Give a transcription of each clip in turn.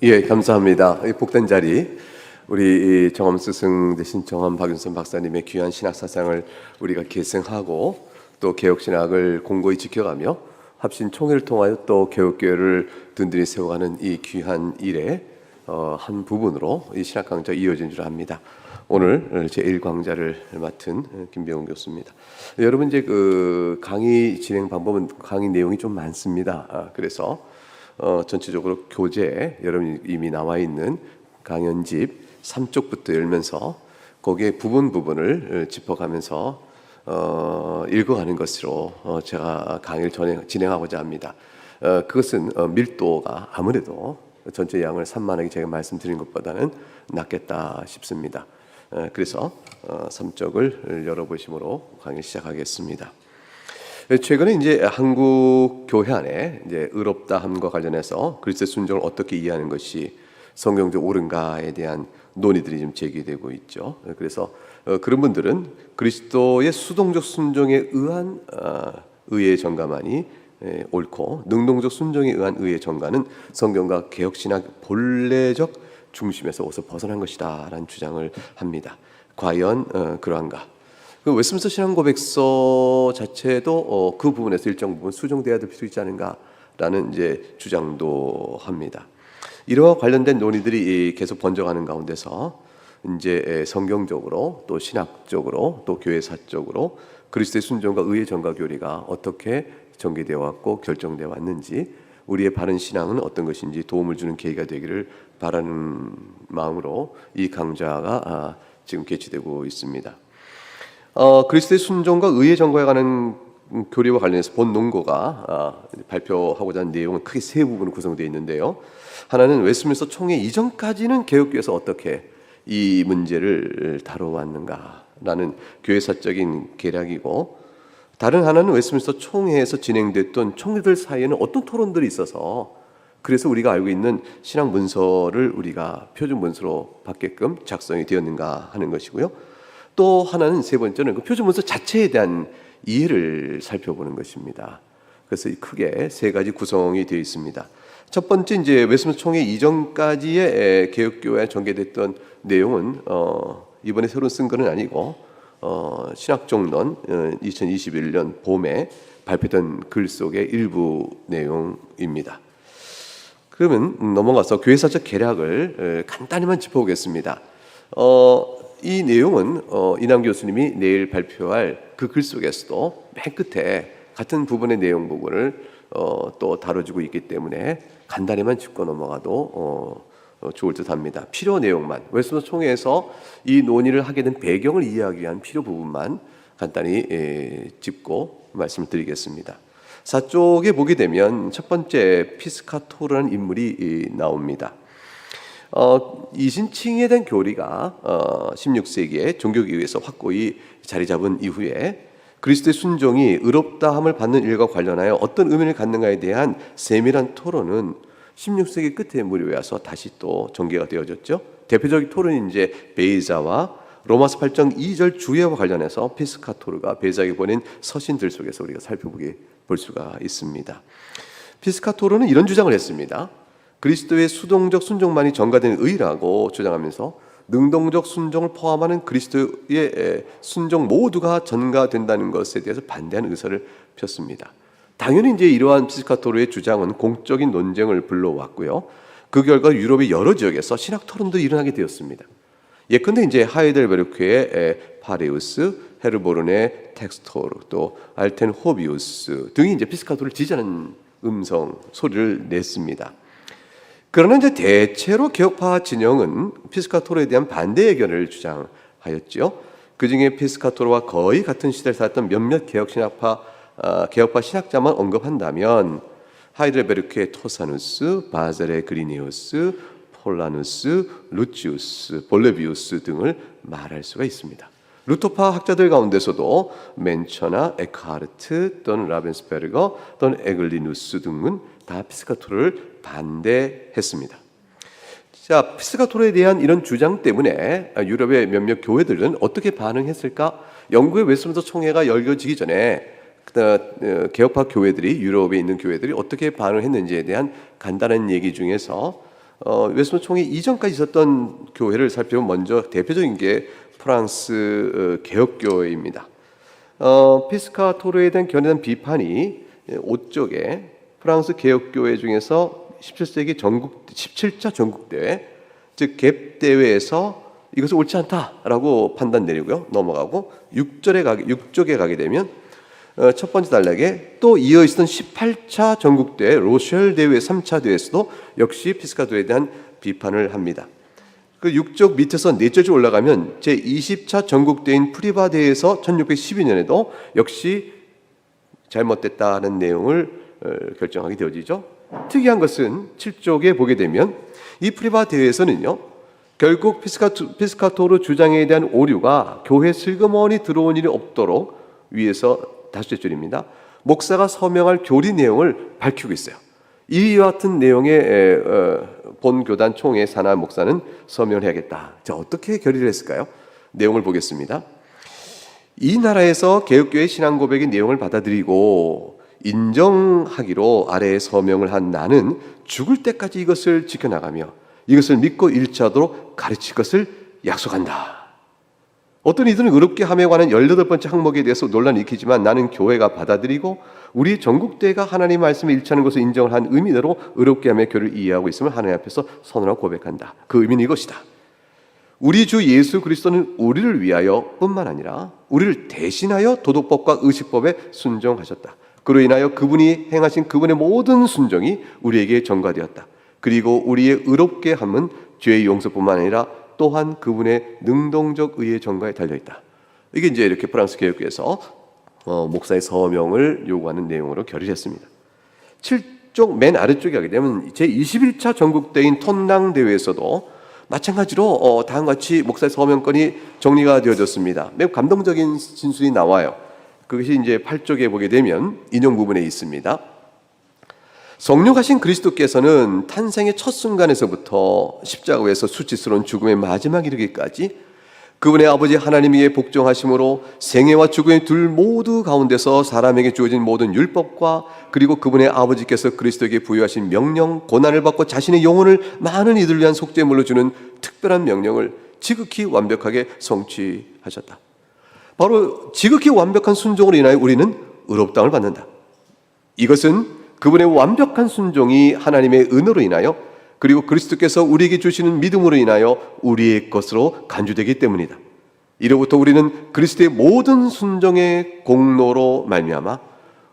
예, 감사합니다. 이 복된 자리, 우리 정엄 스승 대신 정엄 박윤선 박사님의 귀한 신학 사상을 우리가 계승하고 또 개혁 신학을 공고히 지켜가며 합신 총회를 통하여 또 개혁교회를 든든히 세워가는 이 귀한 일의 한 부분으로 이 신학 강좌가 이어진 줄 압니다. 오늘 제 1강좌를 맡은 김병훈 교수입니다. 여러분 이제 그 강의 진행 방법은 강의 내용이 좀 많습니다. 그래서 전체적으로 교재에 여러분이 이미 나와 있는 강연집 3쪽부터 열면서 거기에 부분을 짚어가면서 읽어가는 것으로 제가 강의를 진행하고자 합니다. 그것은 밀도가 아무래도 전체 양을 산만하게 제가 말씀드린 것보다는 낫겠다 싶습니다. 그래서 3쪽을 열어보심으로 강의 시작하겠습니다. 최근에 이제 한국 교회 안에 이제 의롭다함과 관련해서 그리스도의 순종을 어떻게 이해하는 것이 성경적 옳은가에 대한 논의들이 좀 제기되고 있죠. 그래서 그런 분들은 그리스도의 수동적 순종에 의한 의의 전가만이 옳고 능동적 순종에 의한 의의 전가는 성경과 개혁신학 본래적 중심에서 어디서 벗어난 것이다라는 주장을 합니다. 과연 그러한가? 그 웨스민스터 신앙고백서 자체도 그 부분에서 일정 부분 수정돼야 될 필요 있지 않은가라는 이제 주장도 합니다. 이와 관련된 논의들이 계속 번져가는 가운데서 이제 성경적으로 또 신학적으로 또 교회사적으로 그리스도의 순종과 의의 전가 교리가 어떻게 전개되어 왔고 결정되어 왔는지 우리의 바른 신앙은 어떤 것인지 도움을 주는 계기가 되기를 바라는 마음으로 이 강좌가 지금 개최되고 있습니다. 그리스도의 순종과 의의 전가에 관한 교리와 관련해서 본 논거가 발표하고자 하는 내용은 크게 세 부분으로 구성되어 있는데요. 하나는 웨스민스터 총회 이전까지는 개혁교회에서 어떻게 이 문제를 다뤄왔는가라는 교회사적인 계략이고, 다른 하나는 웨스민스터 총회에서 진행됐던 총회들 사이에는 어떤 토론들이 있어서 그래서 우리가 알고 있는 신학 문서를 우리가 표준 문서로 받게끔 작성이 되었는가 하는 것이고요. 또 하나는 세 번째는 그 표준 문서 자체에 대한 이해를 살펴보는 것입니다. 그래서 크게 세 가지 구성이 되어 있습니다. 첫 번째 이제 웨스민스터 총회 이전까지의 개혁교회에 전개됐던 내용은 이번에 새로 쓴 것은 아니고 신학정론 2021년 봄에 발표된 글 속의 일부 내용입니다. 그러면 넘어가서 교회사적 계략을 간단히만 짚어보겠습니다. 이 내용은 이남 교수님이 내일 발표할 그 글 속에서도 맨 끝에 같은 부분의 내용 부분을 또 다뤄주고 있기 때문에 간단히만 짚고 넘어가도 좋을 듯합니다. 필요 내용만, 웨스민스터 총회에서 이 논의를 하게 된 배경을 이해하기 위한 필요 부분만 간단히 짚고 말씀을 드리겠습니다. 4쪽에 보게 되면 첫 번째 피스카토르라는 인물이 나옵니다. 이신칭에 대한 교리가 16세기에 종교기구에서 확고히 자리 잡은 이후에 그리스도의 순종이 의롭다함을 받는 일과 관련하여 어떤 의미를 갖는가에 대한 세밀한 토론은 16세기 끝에 무렵에 와서 다시 또 전개가 되어졌죠. 대표적인 토론이 이제 베이자와 로마서 8장 2절 주예와 관련해서 피스카토르가 베이자에게 보낸 서신들 속에서 우리가 볼 수가 있습니다. 피스카토르는 이런 주장을 했습니다. 그리스도의 수동적 순종만이 전가된 의라고 주장하면서 능동적 순종을 포함하는 그리스도의 순종 모두가 전가된다는 것에 대해서 반대하는 의사를 폈습니다. 당연히 이제 이러한 피스카토르의 주장은 공적인 논쟁을 불러왔고요. 그 결과 유럽의 여러 지역에서 신학 토론도 일어나게 되었습니다. 예컨대 이제 하이델베르크의 파레우스, 헤르보른의 텍스토르, 또 알텐 호비우스 등이 이제 피스카토르를 지지하는 음성 소리를 냈습니다. 그러나 이제 대체로 개혁파 진영은 피스카토르에 대한 반대 의견을 주장하였죠. 그 중에 피스카토르와 거의 같은 시대를 살았던 몇몇 개혁파 신학자만 언급한다면 하이델베르크의 토사누스, 바젤의 그리니우스, 폴라누스, 루치우스, 볼레비우스 등을 말할 수가 있습니다. 루터파 학자들 가운데서도 멘처나 에크하르트 또는 라벤스베르거 또는 에글리누스 등은 다 피스카토르를 반대했습니다. 자, 피스카토르에 대한 이런 주장 때문에 유럽의 몇몇 교회들은 어떻게 반응했을까? 영국의 웨스민스터 총회가 열려지기 전에 개혁파 교회들이 유럽에 있는 교회들이 어떻게 반응했는지에 대한 간단한 얘기 중에서 웨스트민스터 총회 이전까지 있었던 교회를 살펴보면 먼저 대표적인 게 프랑스 개혁교회입니다. 피스카토르에 대한 견해한 비판이 5쪽에 프랑스 개혁교회 중에서 17세기 17차 전국대회, 즉 갭 대회에서 이것은 옳지 않다라고 판단 내리고요. 넘어가고 6쪽에 가게 되면 첫 번째 단락에 또 이어 있었던 18차 전국대회 로셜 대회 3차 대회에서도 역시 피스카토르에 대한 비판을 합니다. 그 6쪽 밑에서 4절째 올라가면 제20차 전국대회인 프리바 대회에서 1612년에도 역시 잘못됐다는 내용을 결정하게 되어지죠. 특이한 것은 7쪽에 보게 되면 이 프리바 대회에서는요, 결국 피스카토르 주장에 대한 오류가 교회에 슬그머니 들어온 일이 없도록 위에서 다섯째 줄입니다. 목사가 서명할 교리 내용을 밝히고 있어요. 이와 같은 내용의 본 교단 총회 산하 목사는 서명을 해야겠다. 자, 어떻게 결의를 했을까요? 내용을 보겠습니다. 이 나라에서 개혁교회 신앙 고백의 내용을 받아들이고 인정하기로 아래에 서명을 한 나는 죽을 때까지 이것을 지켜나가며 이것을 믿고 일치하도록 가르칠 것을 약속한다. 어떤 이들은 의롭게 함에 관한 18번째 항목에 대해서 논란을 일으키지만 나는 교회가 받아들이고 우리 전국대회가 하나님 말씀에 일치하는 것을 인정을 한 의미대로 의롭게 함의 교를 이해하고 있음을 하나님 앞에서 선언하고 고백한다. 그 의미는 이것이다. 우리 주 예수 그리스도는 우리를 위하여 뿐만 아니라 우리를 대신하여 도덕법과 의식법에 순종하셨다. 그로 인하여 그분이 행하신 그분의 모든 순종이 우리에게 전가되었다. 그리고 우리의 의롭게 함은 죄의 용서뿐만 아니라 또한 그분의 능동적 의의 전가에 달려있다. 이게 이제 이렇게 프랑스 개혁교회에서 목사의 서명을 요구하는 내용으로 결의했습니다. 7쪽 맨 아래쪽에 가게 되면 제21차 전국대회인 톤낭대회에서도 마찬가지로 다음과 같이 목사의 서명권이 정리가 되어졌습니다. 매우 감동적인 진술이 나와요. 그것이 이제 8쪽에 보게 되면 인용 부분에 있습니다. 성령하신 그리스도께서는 탄생의 첫 순간에서부터 십자가에서 수치스러운 죽음의 마지막 이르기까지 그분의 아버지 하나님에게 복종하심으로 생애와 죽음의 둘 모두 가운데서 사람에게 주어진 모든 율법과 그리고 그분의 아버지께서 그리스도에게 부여하신 명령, 고난을 받고 자신의 영혼을 많은 이들을 위한 속죄물로 주는 특별한 명령을 지극히 완벽하게 성취하셨다. 바로 지극히 완벽한 순종으로 인하여 우리는 의롭다함을 받는다. 이것은 그분의 완벽한 순종이 하나님의 은혜로 인하여 그리고 그리스도께서 우리에게 주시는 믿음으로 인하여 우리의 것으로 간주되기 때문이다. 이로부터 우리는 그리스도의 모든 순종의 공로로 말미암아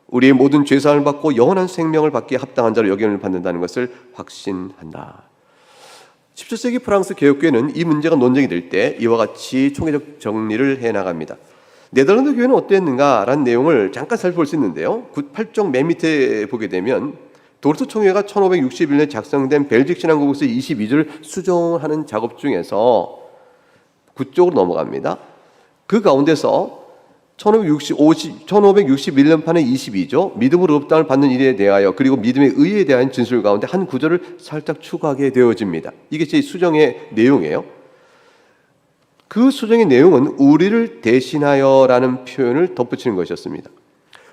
우리의 모든 죄사함을 받고 영원한 생명을 받기에 합당한 자로 여김을 받는다는 것을 확신한다. 17세기 프랑스 개혁교회는 이 문제가 논쟁이 될 때 이와 같이 총회적 정리를 해나갑니다. 네덜란드 교회는 어땠는가라는 내용을 잠깐 살펴볼 수 있는데요. 8쪽 맨 밑에 보게 되면 도르트 총회가 1561년에 작성된 벨직 신앙국에서 22절을 수정하는 작업 중에서 9쪽으로 넘어갑니다. 그 가운데서 1561년판의 22조 믿음으로 의롭다함을 받는 일에 대하여 그리고 믿음의 의에 대한 진술 가운데 한 구절을 살짝 추가하게 되어집니다. 이게 제 수정의 내용이에요. 그 수정의 내용은 우리를 대신하여라는 표현을 덧붙이는 것이었습니다.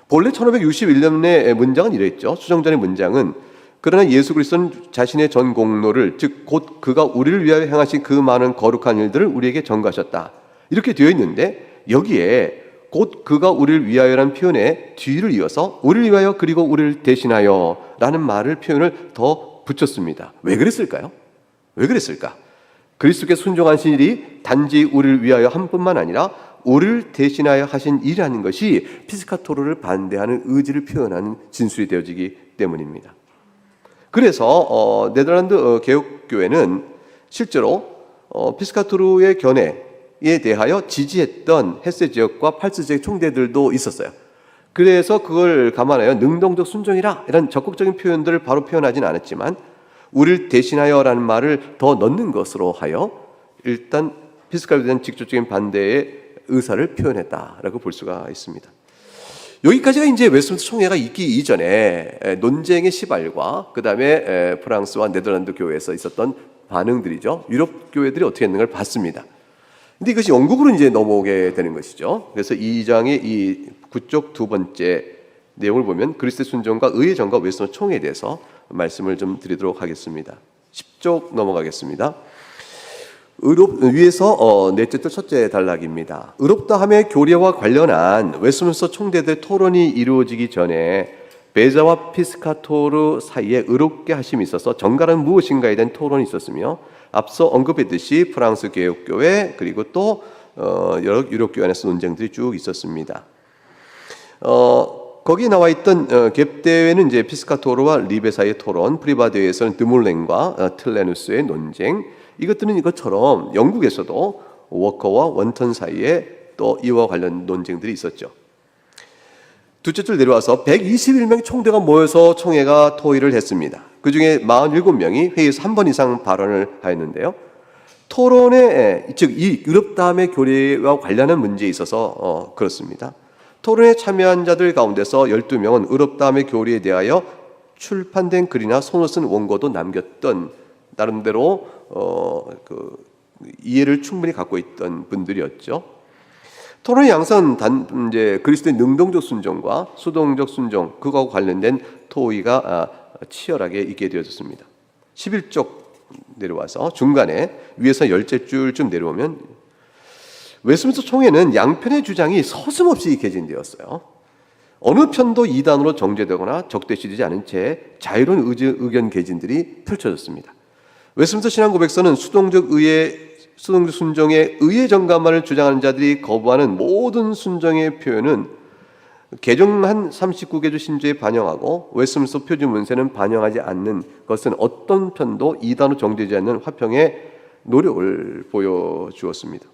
본래 1561년의 문장은 이랬죠. 수정전의 문장은 그러나 예수 그리스도는 자신의 전 공로를 즉 곧 그가 우리를 위하여 행하신 그 많은 거룩한 일들을 우리에게 전가하셨다. 이렇게 되어 있는데 여기에 곧 그가 우리를 위하여라는 표현에 뒤를 이어서 우리를 위하여 그리고 우리를 대신하여라는 말을 표현을 더 붙였습니다. 왜 그랬을까요? 왜 그랬을까? 그리스도께서 순종하신 일이 단지 우리를 위하여 한 뿐만 아니라 우리를 대신하여 하신 일이라는 것이 피스카토르를 반대하는 의지를 표현하는 진술이 되어지기 때문입니다. 그래서 네덜란드 개혁교회는 실제로 피스카토르의 견해에 대하여 지지했던 헤세 지역과 팔스 지역 총대들도 있었어요. 그래서 그걸 감안하여 능동적 순종이라 이런 적극적인 표현들을 바로 표현하진 않았지만 우리를 대신하여라는 말을 더 넣는 것으로 하여 일단 피스카토르에 대한 직접적인 반대의 의사를 표현했다라고 볼 수가 있습니다. 여기까지가 이제 웨스트민스터 총회가 있기 이전에 논쟁의 시발과 그 다음에 프랑스와 네덜란드 교회에서 있었던 반응들이죠. 유럽 교회들이 어떻게 했는가를 봤습니다. 근데 이것이 영국으로 이제 넘어오게 되는 것이죠. 그래서 이 장의 이 9쪽 두 번째 내용을 보면 그리스도의 순종과 의의 전과 웨스트민스터 총회에 대해서 말씀을 좀 드리도록 하겠습니다. 10쪽 넘어가겠습니다. 위에서 넷째 뜰 첫째 단락입니다. 의롭다함의 교례와 관련한 웨스민스터 총대들의 토론이 이루어지기 전에 베자와 피스카토르 사이에 의롭게 하심이 있어서 정갈은 무엇인가에 대한 토론이 있었으며, 앞서 언급했듯이 프랑스 개혁교회 그리고 또 여러 유럽교회 안에서 논쟁들이 쭉 있었습니다. 거기 나와 있던 갭 대회는 이제 피스카토르와 리베 사이의 토론, 프리바 대회에서는 드몰랭과 틀레누스의 논쟁, 이것들은 이것처럼 영국에서도 워커와 원턴 사이에 또 이와 관련 논쟁들이 있었죠. 둘째 줄 내려와서 121명의 총대가 모여서 총회가 토의를 했습니다. 그 중에 47명이 회의에서 한 번 이상 발언을 하였는데요. 토론에, 즉 이 의롭다함의 교례와 관련한 문제에 있어서 그렇습니다. 토론에 참여한 자들 가운데서 12명은 의롭다함의 교리에 대하여 출판된 글이나 손을 쓴 원고도 남겼던, 나름대로 이해를 충분히 갖고 있던 분들이었죠. 토론의 양상은 이제 그리스도의 능동적 순종과 수동적 순종, 그거하고 관련된 토의가 치열하게 있게 되어졌습니다. 11쪽 내려와서 중간에 위에서 10째 줄쯤 내려오면 웨스민스터 총회는 양편의 주장이 서슴없이 개진되었어요. 어느 편도 이단으로 정죄되거나 적대시되지 않은 채 자유로운 의견 개진들이 펼쳐졌습니다. 웨스민스터 신앙고백서는 수동적 순종의 의의 정감만을 주장하는 자들이 거부하는 모든 순종의 표현은 개정한 39개조 신조에 반영하고 웨스민스터 표준 문세는 반영하지 않는 것은 어떤 편도 이단으로 정죄되지 않는 화평의 노력을 보여주었습니다.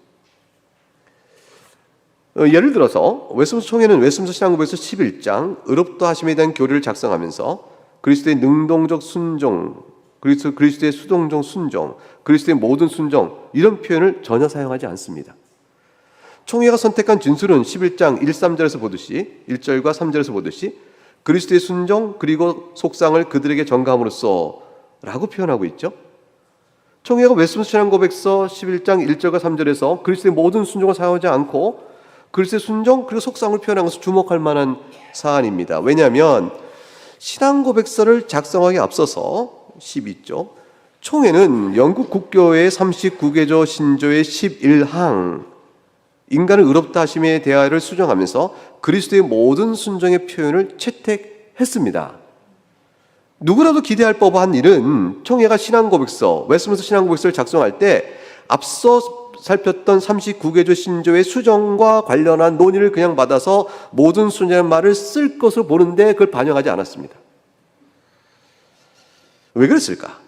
예를 들어서 웨스민스터 총회는 웨스민스터 신앙고백서 11장 의롭다 하심에 대한 교리를 작성하면서 그리스도의 능동적 순종, 그리스도의 수동적 순종, 그리스도의 모든 순종, 이런 표현을 전혀 사용하지 않습니다. 총회가 선택한 진술은 11장 1, 3절에서 보듯이 1절과 3절에서 보듯이 그리스도의 순종 그리고 속상을 그들에게 전가함으로써 라고 표현하고 있죠. 총회가 웨스민스터 신앙고백서 11장 1절과 3절에서 그리스도의 모든 순종을 사용하지 않고 그리스도의 순종 그리고 속상을 표현한 것을 주목할 만한 사안입니다. 왜냐하면 신앙고백서를 작성하기에 앞서서 12조 총회는 영국 국교회의 39개조 신조의 11항 인간을 의롭다 하심에 대하여를 수정하면서 그리스도의 모든 순종의 표현을 채택했습니다. 누구라도 기대할 법한 일은 총회가 신앙고백서, 웨스민스터 신앙고백서를 작성할 때 앞서 살폈던 39개조 신조의 수정과 관련한 논의를 그냥 받아서 모든 순전한 말을 쓸 것으로 보는데 그걸 반영하지 않았습니다. 왜 그랬을까?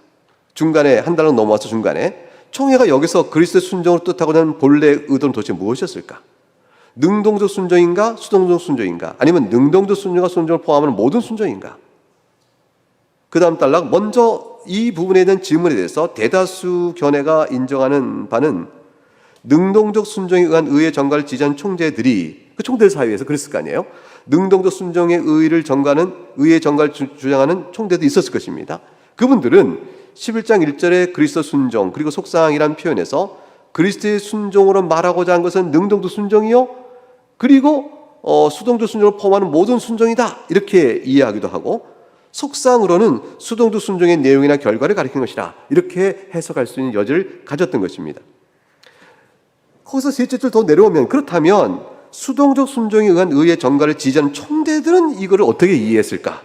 중간에 한 달로 넘어와서 중간에 총회가 여기서 그리스도의 순종을 뜻하고자 하는 본래 의도는 도대체 무엇이었을까? 능동적 순종인가? 수동적 순종인가? 아니면 능동적 순종과 순종을 포함하는 모든 순종인가? 그 다음 단락, 먼저 이 부분에 대한 질문에 대해서 대다수 견해가 인정하는 바는 능동적 순종에 의한 의의 전가를 지지한 총재들이 그 총대들 사이에서 그랬을 거 아니에요. 능동적 순종의 의의 전가를 주장하는 총대도 있었을 것입니다. 그분들은 11장 1절에 그리스도 순종 그리고 속상이라는 표현에서 그리스도의 순종으로 말하고자 한 것은 능동적 순종이요 그리고 수동적 순종을 포함하는 모든 순종이다 이렇게 이해하기도 하고, 속상으로는 수동적 순종의 내용이나 결과를 가리키는 것이다 이렇게 해석할 수 있는 여지를 가졌던 것입니다. 거기서 셋째 줄 더 내려오면, 그렇다면 수동적 순종에 의한 의의 전가를 지지하는 총대들은 이거를 어떻게 이해했을까?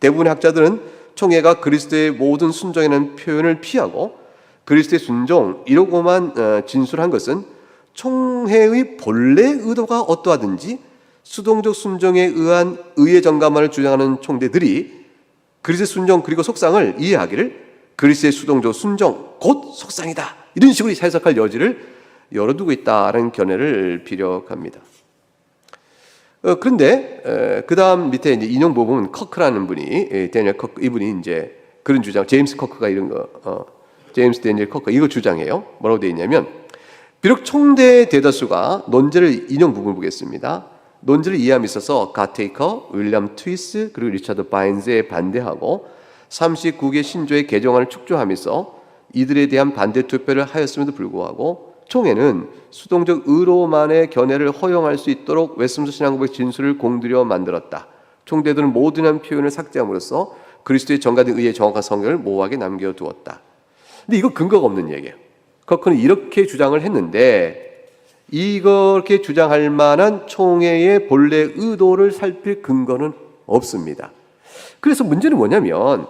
대부분의 학자들은 총회가 그리스도의 모든 순종이라는 표현을 피하고 그리스도의 순종 이러고만 진술한 것은 총회의 본래 의도가 어떠하든지 수동적 순종에 의한 의의 전가만을 주장하는 총대들이 그리스도의 순종 그리고 속상을 이해하기를 그리스도의 수동적 순종 곧 속상이다 이런 식으로 해석할 여지를 열어두고 있다라는 견해를 비력합니다. 그런데 그 다음 밑에 이제 인용 부분 커크라는 분이 데니엘 커크 이분이 이제 그런 주장, 제임스 커크가 이런 거 제임스 데니엘 커크 이거 주장해요. 뭐라고 되어 있냐면, 비록 총대 대다수가 논제를 인용 부분을 보겠습니다. 논제를 이해함에 있어서 가테이커, 윌리엄 트위스 그리고 리차드 바인즈에 반대하고 39개 신조의 개정안을 축조하면서 이들에 대한 반대 투표를 하였음에도 불구하고 총회는 수동적 의로만의 견해를 허용할 수 있도록 웨스민스터 신앙고백 진술을 공들여 만들었다. 총대들은 모든이라는 표현을 삭제함으로써 그리스도의 정가된 의의 정확한 성경을 모호하게 남겨두었다. 근데 이거 근거가 없는 얘기예요. 커크는 이렇게 주장을 했는데 이렇게 주장할 만한 총회의 본래 의도를 살필 근거는 없습니다. 그래서 문제는 뭐냐면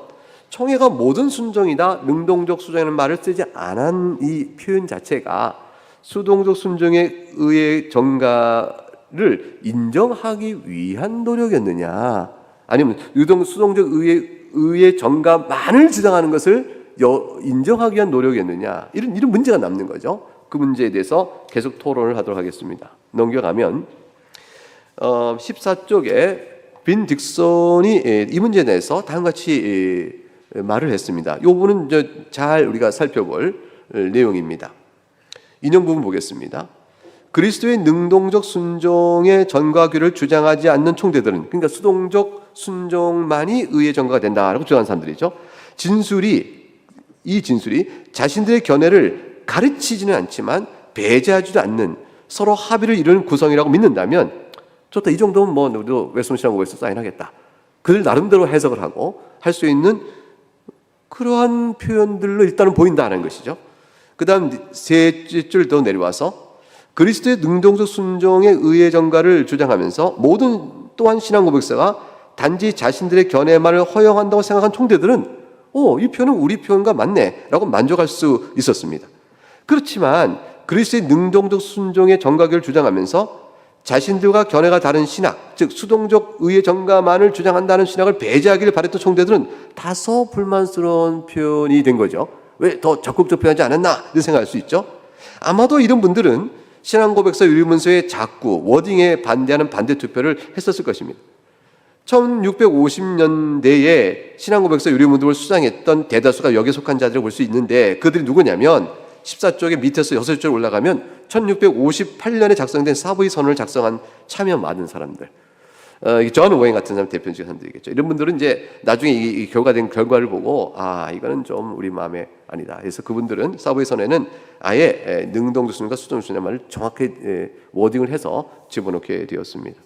총회가 모든 순종이다, 능동적 순종이라는 말을 쓰지 않은 이 표현 자체가 수동적 순종에 의해 정가를 인정하기 위한 노력이었느냐, 아니면 수동적 의해 정가만을 주장하는 것을 인정하기 위한 노력이었느냐, 이런 문제가 남는 거죠. 그 문제에 대해서 계속 토론을 하도록 하겠습니다. 넘겨가면 14쪽에 빈 딕슨이 이 문제에 대해서 다음과 같이 말을 했습니다. 이 부분은 잘 우리가 살펴볼 내용입니다. 인용 부분 보겠습니다. 그리스도의 능동적 순종의 전가규를 주장하지 않는 총대들은, 그러니까 수동적 순종만이 의의 전가가 된다라고 주장하는 사람들이죠. 이 진술이 자신들의 견해를 가르치지는 않지만 배제하지도 않는 서로 합의를 이루는 구성이라고 믿는다면, 좋다, 이 정도면 뭐 우리도 웨스트민스터 사인하겠다, 그들 나름대로 해석을 하고 할 수 있는 그러한 표현들로 일단은 보인다는 것이죠. 그 다음 세 줄 더 내려와서 그리스도의 능동적 순종의 의의 전가를 주장하면서 모든 또한 신앙 고백서가 단지 자신들의 견해만을 허용한다고 생각한 총대들은 이 표현은 우리 표현과 맞네 라고 만족할 수 있었습니다. 그렇지만 그리스도의 능동적 순종의 전가교를 주장하면서 자신들과 견해가 다른 신학, 즉 수동적 의의 전가만을 주장한다는 신학을 배제하기를 바랬던 총대들은 다소 불만스러운 표현이 된 거죠. 왜 더 적극적 표현하지 않았나 이렇게 생각할 수 있죠. 아마도 이런 분들은 신앙고백서 유리문서의 자꾸 워딩에 반대하는 반대 투표를 했었을 것입니다. 1650년대에 신앙고백서 유리문답을 수상했던 대다수가 여기에 속한 자들을 볼 수 있는데, 그들이 누구냐면 14쪽의 밑에서 6줄 올라가면 1658년에 작성된 사부의 선언을 작성한 참여 많은 사람들, 존 오웬 같은 사람 대표적인 사람들이겠죠. 이런 분들은 이제 나중에 이 결과된 결과를 보고 이거는 좀 우리 마음에 아니다. 그래서 그분들은 사부의 선언에는 아예 능동적 순종과 수동적 순종의 말을 정확히 워딩을 해서 집어넣게 되었습니다.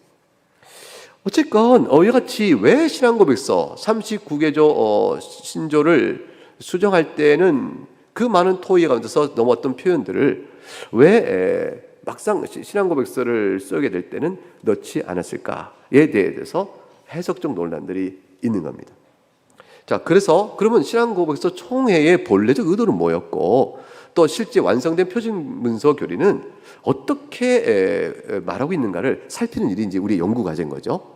어쨌건 이같이 왜 신앙고백서 39개조 신조를 수정할 때는 그 많은 토의 가운데서 넘어왔던 표현들을 왜 막상 신앙고백서를 쓰게 될 때는 넣지 않았을까에 대해서 해석적 논란들이 있는 겁니다. 자, 그래서 그러면 신앙고백서 총회의 본래적 의도는 뭐였고, 또 실제 완성된 표준문서 교리는 어떻게 말하고 있는가를 살피는 일이 이제 우리 연구 과제인 거죠.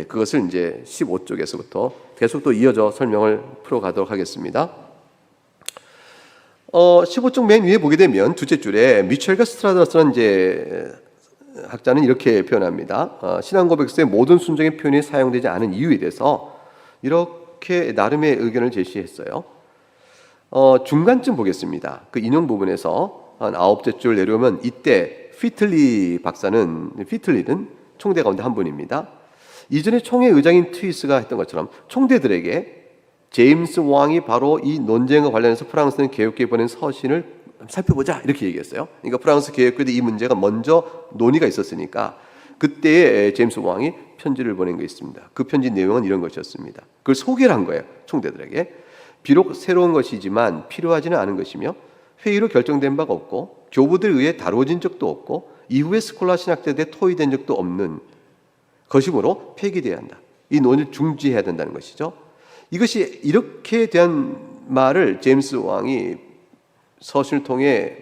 그것을 이제 15쪽에서부터 계속 또 이어져 설명을 풀어가도록 하겠습니다. 15쪽 맨 위에 보게 되면 둘째 줄에 미첼과 스트라더스라는 이제 학자는 이렇게 표현합니다. 신앙고백서의 모든 순종의 표현이 사용되지 않은 이유에 대해서 이렇게 나름의 의견을 제시했어요. 중간쯤 보겠습니다. 그 인용 부분에서 한 9째 줄 내려오면 이때 피틀리는 총대 가운데 한 분입니다. 이전에 총회 의장인 트위스가 했던 것처럼 총대들에게 제임스 왕이 바로 이 논쟁과 관련해서 프랑스는 개혁교에 보낸 서신을 살펴보자 이렇게 얘기했어요. 그러니까 프랑스 개혁교에도 이 문제가 먼저 논의가 있었으니까 그때에 제임스 왕이 편지를 보낸 게 있습니다. 그 편지 내용은 이런 것이었습니다. 그걸 소개를 한 거예요. 총대들에게. 비록 새로운 것이지만 필요하지는 않은 것이며 회의로 결정된 바가 없고 교부들에 의해 다뤄진 적도 없고 이후에 스콜라 신학자들에 토의된 적도 없는 것이므로 폐기돼야 한다. 이 논의를 중지해야 된다는 것이죠. 이것이 이렇게 대한 말을 제임스 왕이 서신을 통해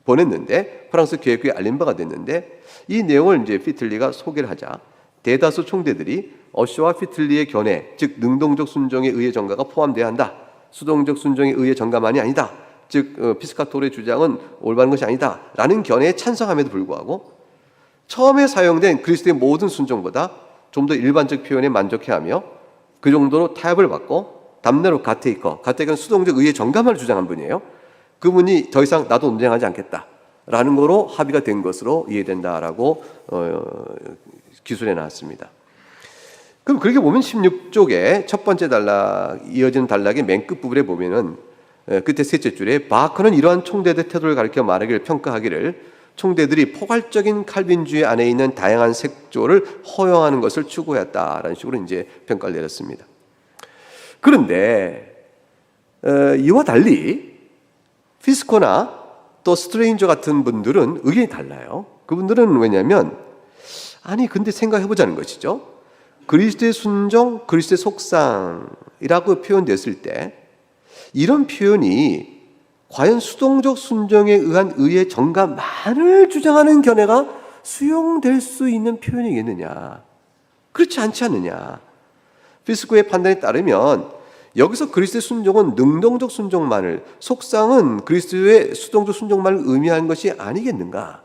보냈는데 프랑스 개혁교에 알린 바가 됐는데, 이 내용을 이제 피틀리가 소개를 하자 대다수 총대들이 어쇼와 피틀리의 견해, 즉 능동적 순종에 의해 전가가 포함돼야 한다, 수동적 순종에 의해 전가만이 아니다, 즉 피스카토르의 주장은 올바른 것이 아니다 라는 견해에 찬성함에도 불구하고 처음에 사용된 그리스도의 모든 순종보다 좀 더 일반적 표현에 만족해하며 그 정도로 타협을 받고 담내로 가테이커는 수동적 의의 정감을 주장한 분이에요. 그분이 더 이상 나도 논쟁하지 않겠다라는 거로 합의가 된 것으로 이해된다라고 기술해 놨습니다. 그럼 그렇게 보면 16쪽에 첫 번째 단락 이어지는 단락의 맨 끝부분에 보면은 끝에 셋째 줄에 바커는 이러한 총대들의 태도를 가리켜 말하기를 평가하기를 총대들이 포괄적인 칼빈주의 안에 있는 다양한 색조를 허용하는 것을 추구했다라는 식으로 이제 평가를 내렸습니다. 그런데 이와 달리 피스코나 또 스트레인저 같은 분들은 의견이 달라요. 그분들은 왜냐하면 아니 근데 생각해보자는 것이죠. 그리스도의 순종, 그리스도의 속상이라고 표현됐을 때 이런 표현이 과연 수동적 순종에 의한 의의 정가만을 주장하는 견해가 수용될 수 있는 표현이겠느냐? 그렇지 않지 않느냐? 피스코의 판단에 따르면 여기서 그리스도의 순종은 능동적 순종만을, 속상은 그리스도의 수동적 순종만을 의미하는 것이 아니겠는가?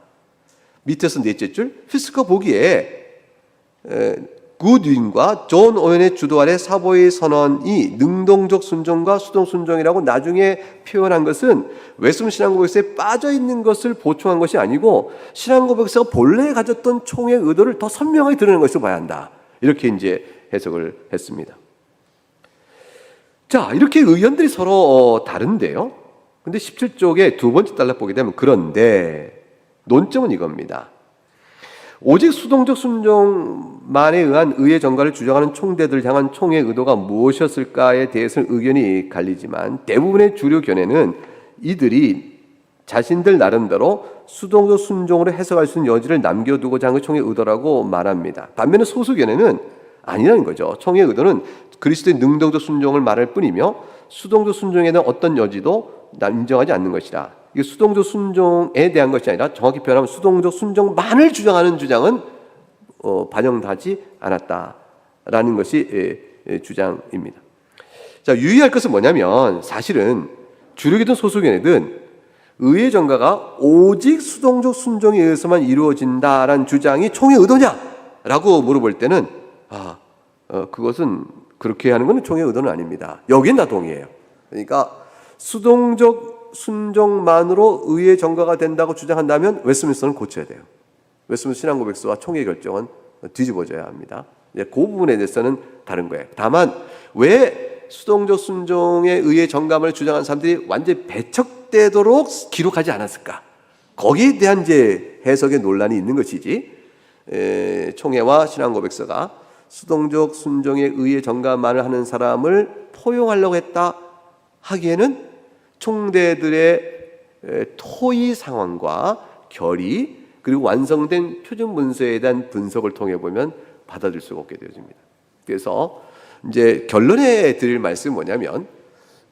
밑에서 넷째 줄, 피스코 보기에 굿윈과 존 오웬의 주도 아래 사보의 선언이 능동적 순종과 수동 순종이라고 나중에 표현한 것은 웨스민 신앙고백서에 빠져 있는 것을 보충한 것이 아니고 신앙고백서가 본래 가졌던 총의 의도를 더 선명하게 드러낸 것으로 봐야 한다. 이렇게 이제 해석을 했습니다. 자, 이렇게 의견들이 서로 다른데요. 근데 17쪽에 두 번째 단락 보게 되면 그런데 논점은 이겁니다. 오직 수동적 순종만에 의한 의의 정가를 주장하는 총대들을 향한 총의 의도가 무엇이었을까에 대해서는 의견이 갈리지만 대부분의 주류 견해는 이들이 자신들 나름대로 수동적 순종으로 해석할 수 있는 여지를 남겨두고자 한 총의 의도라고 말합니다. 반면에 소수 견해는 아니라는 거죠. 총의 의도는 그리스도의 능동적 순종을 말할 뿐이며 수동적 순종에 대한 어떤 여지도 인정하지 않는 것이다. 이게 수동적 순종에 대한 것이 아니라 정확히 표현하면 수동적 순종만을 주장하는 주장은 반영하지 않았다라는 것이 주장입니다. 자, 유의할 것은 뭐냐면 사실은 주력이든 소수견이든 의의 정가가 오직 수동적 순종에 의해서만 이루어진다라는 주장이 총의 의도냐라고 물어볼 때는 그것은 그렇게 하는 것은 총의 의도는 아닙니다. 여기엔 다 동의해요. 그러니까 수동적 순종만으로 의의 정가가 된다고 주장한다면 웨스민스터는 고쳐야 돼요. 웨스민스터 신앙고백서와 총의 결정은 뒤집어져야 합니다. 그 부분에 대해서는 다른 거예요. 다만 왜 수동적 순종에 의의 정감을 주장하는 사람들이 완전히 배척되도록 기록하지 않았을까? 거기에 대한 이제 해석의 논란이 있는 것이지. 총회와 신앙고백서가 수동적 순종에 의의 정감만을 하는 사람을 포용하려고 했다 하기에는 총대들의 토의 상황과 결의 그리고 완성된 표준 문서에 대한 분석을 통해 보면 받아들일 수가 없게 되어집니다. 그래서 이제 결론에 드릴 말씀이 뭐냐면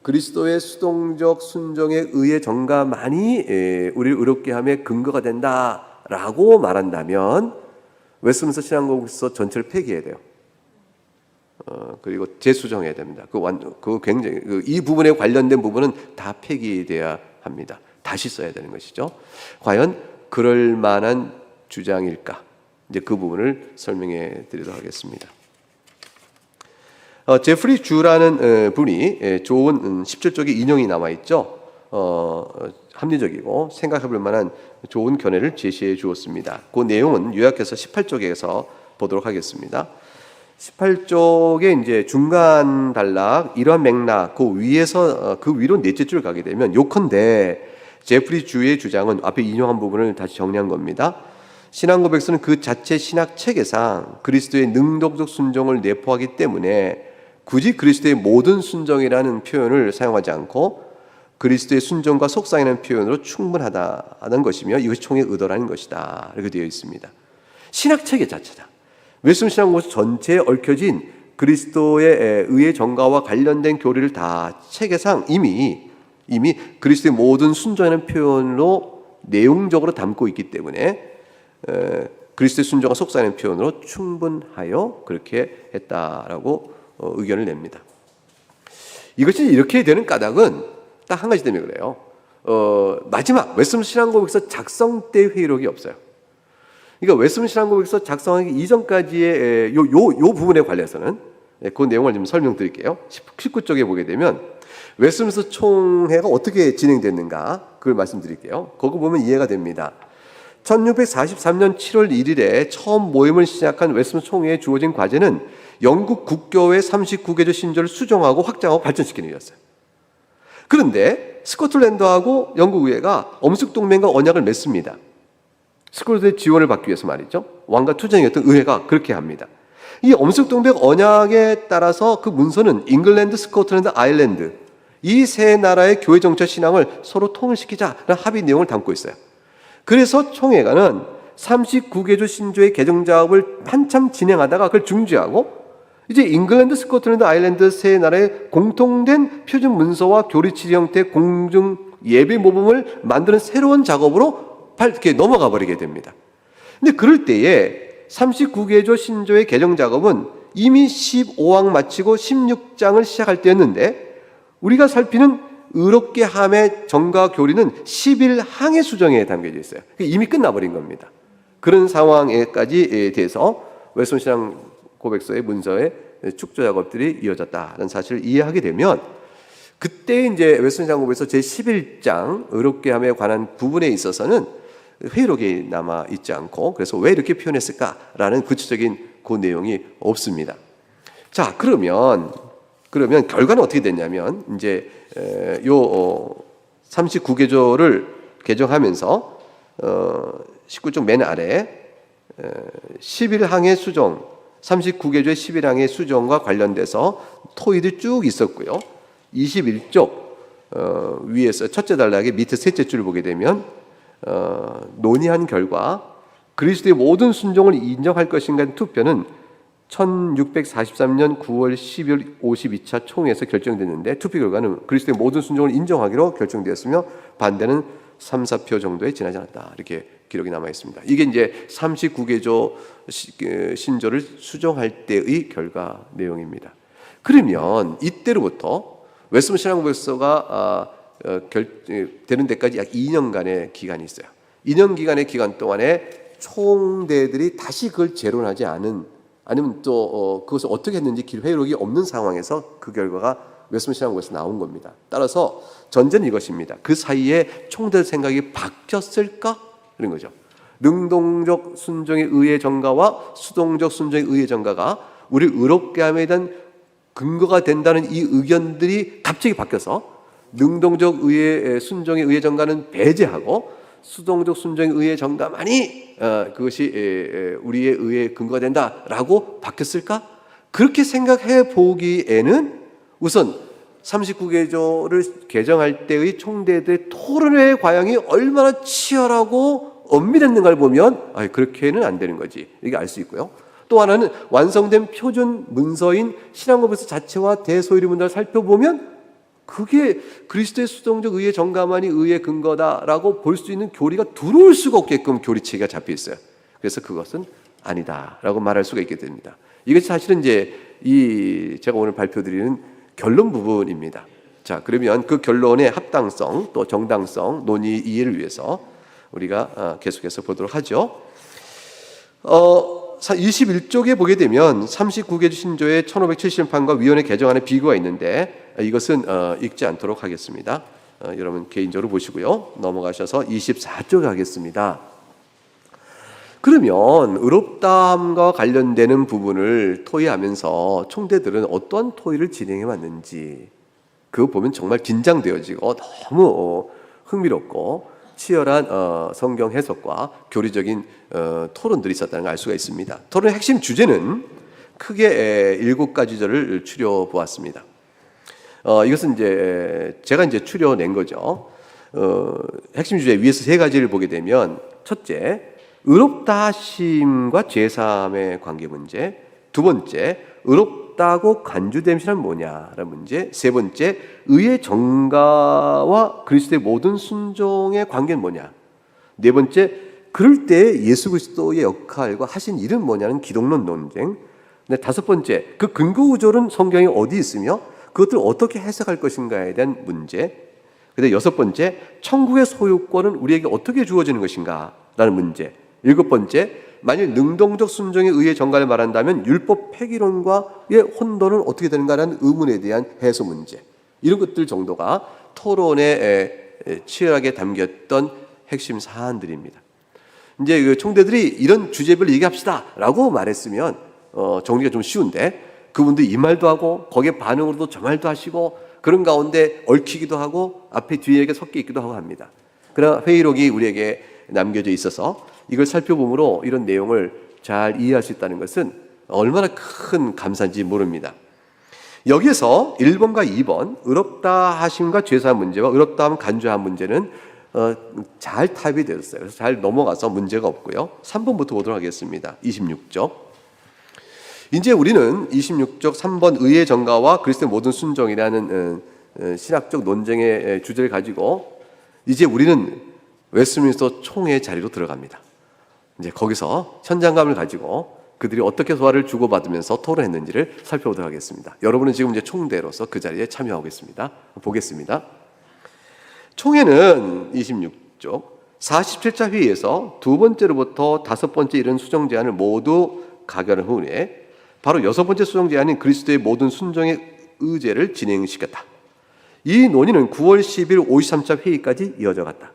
그리스도의 수동적 순종에 의의 정가만이 우리를 의롭게 함에 근거가 된다라고 말한다면 웨스민스터 신앙고백서 전체를 폐기해야 돼요. 그리고 재수정해야 됩니다. 그 굉장히 이 부분에 관련된 부분은 다 폐기돼야 합니다. 다시 써야 되는 것이죠. 과연 그럴 만한 주장일까? 이제 그 부분을 설명해 드리도록 하겠습니다. 제프리 주라는 분이 좋은 17쪽에 인용이 남아 있죠. 합리적이고 생각해 볼 만한 좋은 견해를 제시해 주었습니다. 그 내용은 요약해서 18쪽에서 보도록 하겠습니다. 18쪽에 이제 중간 단락 이러한 맥락 그 위에서 그 위로 넷째 줄 가게 되면 요컨대 제프리 주의 주장은 앞에 인용한 부분을 다시 정리한 겁니다. 신앙고백서는 그 자체 신학 체계상 그리스도의 능동적 순종을 내포하기 때문에 굳이 그리스도의 모든 순종이라는 표현을 사용하지 않고 그리스도의 순종과 속상이라는 표현으로 충분하다는 것이며 이것이 총의 의도라는 것이다. 이렇게 되어 있습니다. 신학 체계 자체다. 웨스민 신앙고백서 전체에 얽혀진 그리스도의 의의 정가와 관련된 교리를 다 체계상 이미 그리스도의 모든 순종이라는 표현으로 내용적으로 담고 있기 때문에 그리스도의 순종과 속상이라는 표현으로 충분하여 그렇게 했다라고 의견을 냅니다. 이것이 이렇게 되는 까닭은 딱 한 가지 때문에 그래요. 마지막 웨스민 신앙고백서 작성 때 회의록이 없어요. 그러니까 웨스민 신앙고백서 작성하기 이전까지의 요 부분에 관해서는 그 내용을 좀 설명드릴게요. 19쪽에 보게 되면 웨스민스터 총회가 어떻게 진행됐는가 그걸 말씀드릴게요. 거기 보면 이해가 됩니다. 1643년 7월 1일에 처음 모임을 시작한 웨스민스터 총회에 주어진 과제는 영국 국교회 39개조 신조를 수정하고 확장하고 발전시키는 일이었어요. 그런데 스코틀랜드하고 영국 의회가 엄숙동맹과 언약을 맺습니다. 스코틀랜드의 지원을 받기 위해서 말이죠. 왕과 투쟁이었던 의회가 그렇게 합니다. 이 엄숙동백 언약에 따라서 그 문서는 잉글랜드, 스코틀랜드, 아일랜드 이 세 나라의 교회 정책 신앙을 서로 통일시키자는 합의 내용을 담고 있어요. 그래서 총회가는 39개조 신조의 개정 작업을 한참 진행하다가 그걸 중지하고 이제 잉글랜드, 스코틀랜드, 아일랜드 세 나라의 공통된 표준 문서와 교리치리 형태의 공중 예배 모범을 만드는 새로운 작업으로 이렇게 넘어가 버리게 됩니다. 근데 그럴 때에 39개조 신조의 개정 작업은 이미 15항 마치고 16장을 시작할 때였는데 우리가 살피는 의롭게 함의 정과 교리는 11항의 수정에 담겨져 있어요. 이미 끝나버린 겁니다. 그런 상황에까지 대해서 웨스턴신앙 고백서의 문서의 축조 작업들이 이어졌다는 사실을 이해하게 되면 그때 이제 웨스턴신앙 고백서 제11장 의롭게 함에 관한 부분에 있어서는 회의록이 남아 있지 않고 그래서 왜 이렇게 표현했을까라는 구체적인 그 내용이 없습니다. 자, 그러면 결과는 어떻게 됐냐면 이제 요 39개조를 개정하면서 19쪽 맨 아래 11항의 수정 39개조의 11항의 수정과 관련돼서 토의도 쭉 있었고요. 21쪽 위에서 첫째 단락의 밑에 셋째 줄을 보게 되면 논의한 결과 그리스도의 모든 순종을 인정할 것인가 투표는 1643년 9월 12일 52차 총회에서 결정됐는데 투표 결과는 그리스도의 모든 순종을 인정하기로 결정되었으며 반대는 3, 4표 정도에 지나지 않았다. 이렇게 기록이 남아 있습니다. 이게 이제 39개조 신조를 수정할 때의 결과 내용입니다. 그러면 이때로부터 웨스턴 신앙고백서가 되는 데까지 약 2년간의 기간이 있어요. 2년 기간의 기간 동안에 총대들이 다시 그걸 재론하지 않은 아니면 또 그것을 어떻게 했는지 회의록이 없는 상황에서 그 결과가 웨스턴 신앙고백서에서 나온 겁니다. 따라서 전제는 이것입니다. 그 사이에 총대들 생각이 바뀌었을까? 이런 거죠. 능동적 순종의 의의 정가와 수동적 순종의 의의 정가가 우리 의롭게 함에 대한 근거가 된다는 이 의견들이 갑자기 바뀌어서 능동적 의의 순종의 의의 정가는 배제하고 수동적 순종의 의의 정가만이 그것이 우리의 의의 근거가 된다라고 바뀌었을까? 그렇게 생각해 보기에는 우선 39개조를 개정할 때의 총대들의 토론의 과정이 얼마나 치열하고 엄밀했는가를 보면 그렇게는 안 되는 거지 이게 알 수 있고요. 또 하나는 완성된 표준 문서인 신앙고백서 자체와 대소이리 문답을 살펴보면 그게 그리스도의 수동적 의의 정가만이 의의 근거다라고 볼 수 있는 교리가 들어올 수가 없게끔 교리체계가 잡혀 있어요. 그래서 그것은 아니다라고 말할 수가 있게 됩니다. 이것이 사실은 이제 제가 오늘 발표드리는 결론 부분입니다. 자, 그러면 그 결론의 합당성 또 정당성 논의 이해를 위해서 우리가 계속해서 보도록 하죠. 21쪽에 보게 되면 39개조 신조의 1570판과 위원회 개정안의 비교가 있는데 이것은 읽지 않도록 하겠습니다. 여러분 개인적으로 보시고요. 넘어가셔서 24쪽에 하겠습니다. 그러면 의롭다함과 관련되는 부분을 토의하면서 총대들은 어떠한 토의를 진행해 왔는지 그거 보면 정말 긴장되어지고 너무 흥미롭고 치열한 성경 해석과 교리적인 토론들이 있었다는 걸 알 수가 있습니다. 토론의 핵심 주제는 크게 7가지절을 추려 보았습니다. 이것은 이제 제가 추려낸 거죠. 핵심 주제 위에서 3가지를 보게 되면 첫째, 의롭다 하심과 죄사함의 관계 문제. 두 번째, 의롭다고 간주됨이란 뭐냐라는 문제. 세 번째, 의의 정가와 그리스도의 모든 순종의 관계는 뭐냐. 네 번째, 그럴 때 예수 그리스도의 역할과 하신 일은 뭐냐는 기독론 논쟁. 네, 다섯 번째, 그 근거 구절은 성경에 어디 있으며 그것들을 어떻게 해석할 것인가에 대한 문제. 근데 여섯 번째, 천국의 소유권은 우리에게 어떻게 주어지는 것인가라는 문제. 일곱 번째, 만일 능동적 순종의 의의 정가를 말한다면 율법 폐기론과의 혼돈은 어떻게 되는가라는 의문에 대한 해소 문제. 이런 것들 정도가 토론에 치열하게 담겼던 핵심 사안들입니다. 이제 그 총대들이 이런 주제별로 얘기합시다라고 말했으면 정리가 좀 쉬운데 그분들이 이 말도 하고 거기에 반응으로도 저 말도 하시고 그런 가운데 얽히기도 하고 앞에 뒤에 섞여 있기도 하고 합니다. 그러나 회의록이 우리에게 남겨져 있어서 이걸 살펴보므로 이런 내용을 잘 이해할 수 있다는 것은 얼마나 큰 감사인지 모릅니다. 여기에서 1번과 2번 의롭다 하심과 죄사한 문제와 의롭다 함 간주한 문제는 잘 타협이 되었어요. 그래서 잘 넘어가서 문제가 없고요. 3번부터 보도록 하겠습니다. 26쪽. 이제 우리는 26쪽 3번 의의 정가와 그리스도의 모든 순종이라는 신학적 논쟁의 주제를 가지고 이제 우리는 웨스트민스터 총회 자리로 들어갑니다. 이제 거기서 현장감을 가지고 그들이 어떻게 소화를 주고받으면서 토론했는지를 살펴보도록 하겠습니다. 여러분은 지금 이제 총대로서 그 자리에 참여하고 있습니다. 보겠습니다. 총회는 26쪽 47차 회의에서 두 번째로부터 다섯 번째 이른 수정 제안을 모두 가결한 후에 바로 여섯 번째 수정 제안인 그리스도의 모든 순종의 의제를 진행시켰다. 이 논의는 9월 10일 53차 회의까지 이어져 갔다.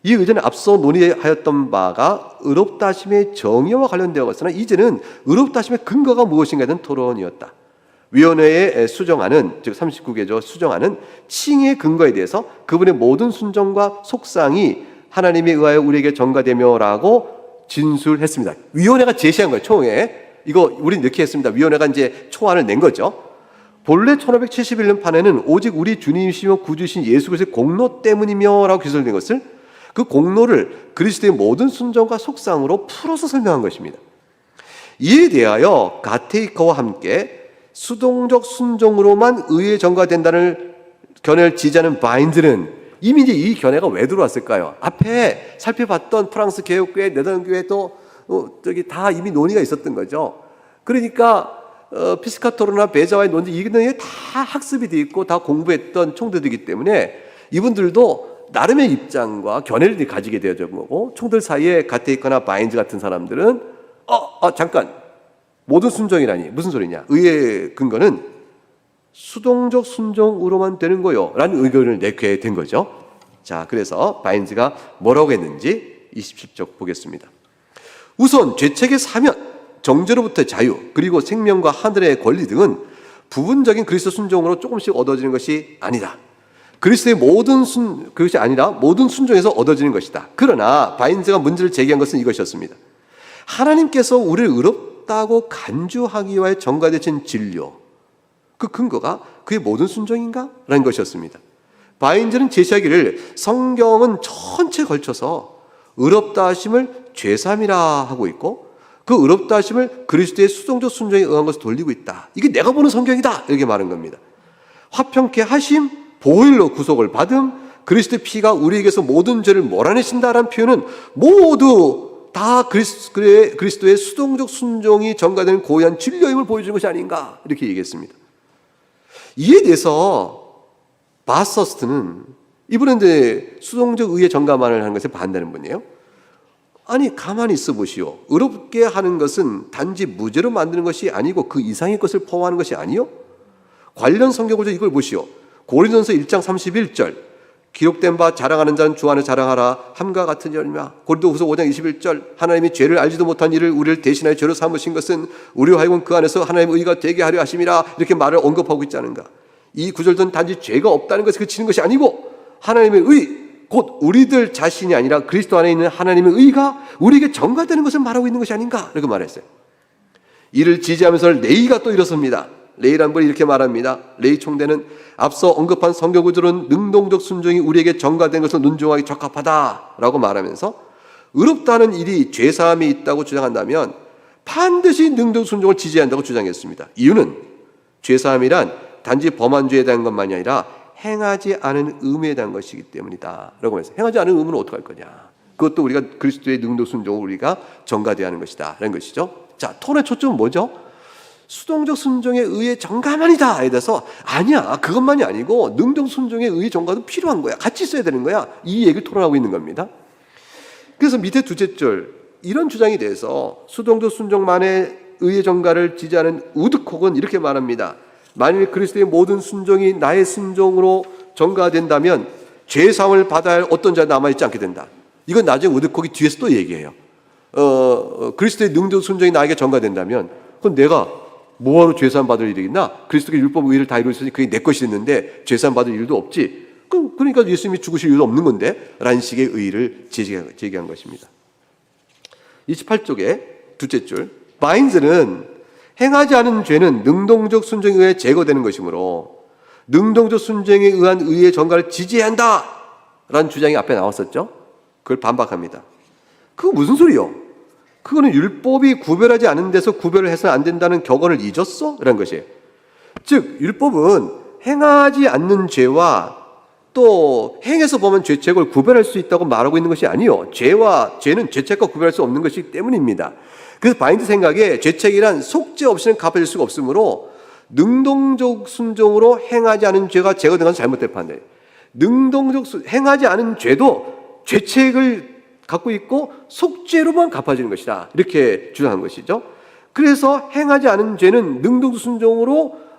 이 의제는 앞서 논의하였던 바가 의롭다 하심의 정의와 관련되어 갔으나 이제는 의롭다 하심의 근거가 무엇인가에 대한 토론이었다. 위원회의 수정안은 즉 39개조 수정안은 칭의 근거에 대해서 그분의 모든 순종과 속상이 하나님에 의하여 우리에게 전가되며라고 진술했습니다. 위원회가 제시한 거예요. 총회에. 이거 우리는 이렇게 했습니다. 위원회가 이제 초안을 낸 거죠. 본래 1571년 판에는 오직 우리 주님이시며 구주신 예수 그리스도의 공로 때문이며라고 기술된 것을 그 공로를 그리스도의 모든 순종과 속상으로 풀어서 설명한 것입니다. 이에 대하여 가테이커와 함께 수동적 순종으로만 의에 전가된다는 견해를 지지하는 바인들은 이미 이제 이 견해가 왜 들어왔을까요? 앞에 살펴봤던 프랑스 개혁교회, 네덜란드교회도 다 이미 논의가 있었던 거죠. 그러니까 피스카토르나 베자와의 논지 이게 다 학습이 돼 있고 다 공부했던 총들이기 때문에 이분들도 나름의 입장과 견해를 가지게 되어진 거고 총들 사이에 가테이커나 바인즈 같은 사람들은 잠깐 모든 순종이라니 무슨 소리냐? 의의 근거는 수동적 순종으로만 되는 거요 라는 의견을 내게 된 거죠. 자, 그래서 바인즈가 뭐라고 했는지 27쪽 보겠습니다. 우선 죄책의 사면, 정죄로부터의 자유, 그리고 생명과 하늘의 권리 등은 부분적인 그리스도 순종으로 조금씩 얻어지는 것이 아니다. 그리스도의 그것이 아니라 모든 순종에서 얻어지는 것이다. 그러나 바인즈가 문제를 제기한 것은 이것이었습니다. 하나님께서 우리를 의롭다고 간주하기 위하여 전가되신 진료, 그 근거가 그의 모든 순종인가? 라는 것이었습니다. 바인즈는 제시하기를 성경은 전체에 걸쳐서 의롭다 하심을 죄삼이라 하고 있고 그 의롭다 하심을 그리스도의 수동적 순종에 의한 것을 돌리고 있다. 이게 내가 보는 성경이다. 이렇게 말한 겁니다. 화평케 하심, 보혈로 구속을 받음, 그리스도의 피가 우리에게서 모든 죄를 몰아내신다라는 표현은 모두 다 그리스도의 수동적 순종이 전가되는 고유한 진료임을 보여주는 것이 아닌가 이렇게 얘기했습니다. 이에 대해서 바서스트는 이분은 이제 수동적 의의 전가만을 하는 것에 반대하는 분이에요. 아니 가만히 있어 보시오. 의롭게 하는 것은 단지 무죄로 만드는 것이 아니고 그 이상의 것을 포함하는 것이 아니요. 관련 성경 구절 이걸 보시오. 고린도전서 1장 31절 기록된 바 자랑하는 자는 주 안에 자랑하라 함과 같은 열매야. 고린도후서 5장 21절 하나님이 죄를 알지도 못한 이를 우리를 대신하여 죄로 삼으신 것은 우리와 하여금 그 안에서 하나님의 의가 되게 하려 하심이라 이렇게 말을 언급하고 있지 않은가. 이 구절들은 단지 죄가 없다는 것을 그치는 것이 아니고 하나님의 의 곧 우리들 자신이 아니라 그리스도 안에 있는 하나님의 의가 우리에게 전가되는 것을 말하고 있는 것이 아닌가 이렇게 말했어요. 이를 지지하면서 레이가 또 일었습니다. 레이란 분이 이렇게 말합니다. 레이 총대는 앞서 언급한 성경 구절은 능동적 순종이 우리에게 전가된 것을 논증하기 적합하다라고 말하면서 의롭다는 일이 죄사함이 있다고 주장한다면 반드시 능동 순종을 지지한다고 주장했습니다. 이유는 죄사함이란 단지 범한 죄에 대한 것만이 아니라 행하지 않은 의무에 대한 것이기 때문이다 라고 해서 행하지 않은 의무는 어떻게 할 거냐. 그것도 우리가 그리스도의 능동 순종을 우리가 전가되어야 하는 것이다 라는 것이죠. 자, 토론의 초점은 뭐죠? 수동적 순종에 의해 전가만이다에 대해서 아니야 그것만이 아니고 능동 순종에 의해 전가도 필요한 거야. 같이 있어야 되는 거야. 이 얘기를 토론하고 있는 겁니다. 그래서 밑에 두째 절 이런 주장에 대해서 수동적 순종만에 의해 전가를 지지하는 우드콕은 이렇게 말합니다. 만일 그리스도의 모든 순종이 나의 순종으로 전가된다면 죄사함을 받아야 할 어떤 자가 남아있지 않게 된다. 이건 나중에 우드콕이 뒤에서 또 얘기해요. 그리스도의 능동 순종이 나에게 전가된다면 그건 내가 뭐하러 죄사함 받을 일이 있나? 그리스도가 율법 의를 다 이루었으니 그게 내 것이 됐는데 죄사함 받을 일도 없지. 그러니까 예수님이 죽으실 이유도 없는 건데 라는 식의 의의를 제기한 것입니다. 28쪽에 두째 줄 바인즈는 행하지 않은 죄는 능동적 순종에 의해 제거되는 것이므로 능동적 순종에 의한 의의 전가를 지지해야 한다 라는 주장이 앞에 나왔었죠. 그걸 반박합니다. 그거 무슨 소리요? 그거는 율법이 구별하지 않은 데서 구별을 해서는 안 된다는 격언을 잊었어? 라는 것이에요. 즉 율법은 행하지 않는 죄와 또 행해서 보면 죄책을 구별할 수 있다고 말하고 있는 것이 아니요, 죄는 죄책과 구별할 수 없는 것이기 때문입니다. 그래서 바인드 생각에 죄책이란 속죄 없이는 갚아질 수가 없으므로 능동적 순종으로 행하지 않은 죄가 제거된 것은 잘못된 판단이에요. 행하지 않은 죄도 죄책을 갖고 있고 속죄로만 갚아지는 것이다, 이렇게 주장한 것이죠. 그래서 행하지 않은 죄는 능동적 순종으로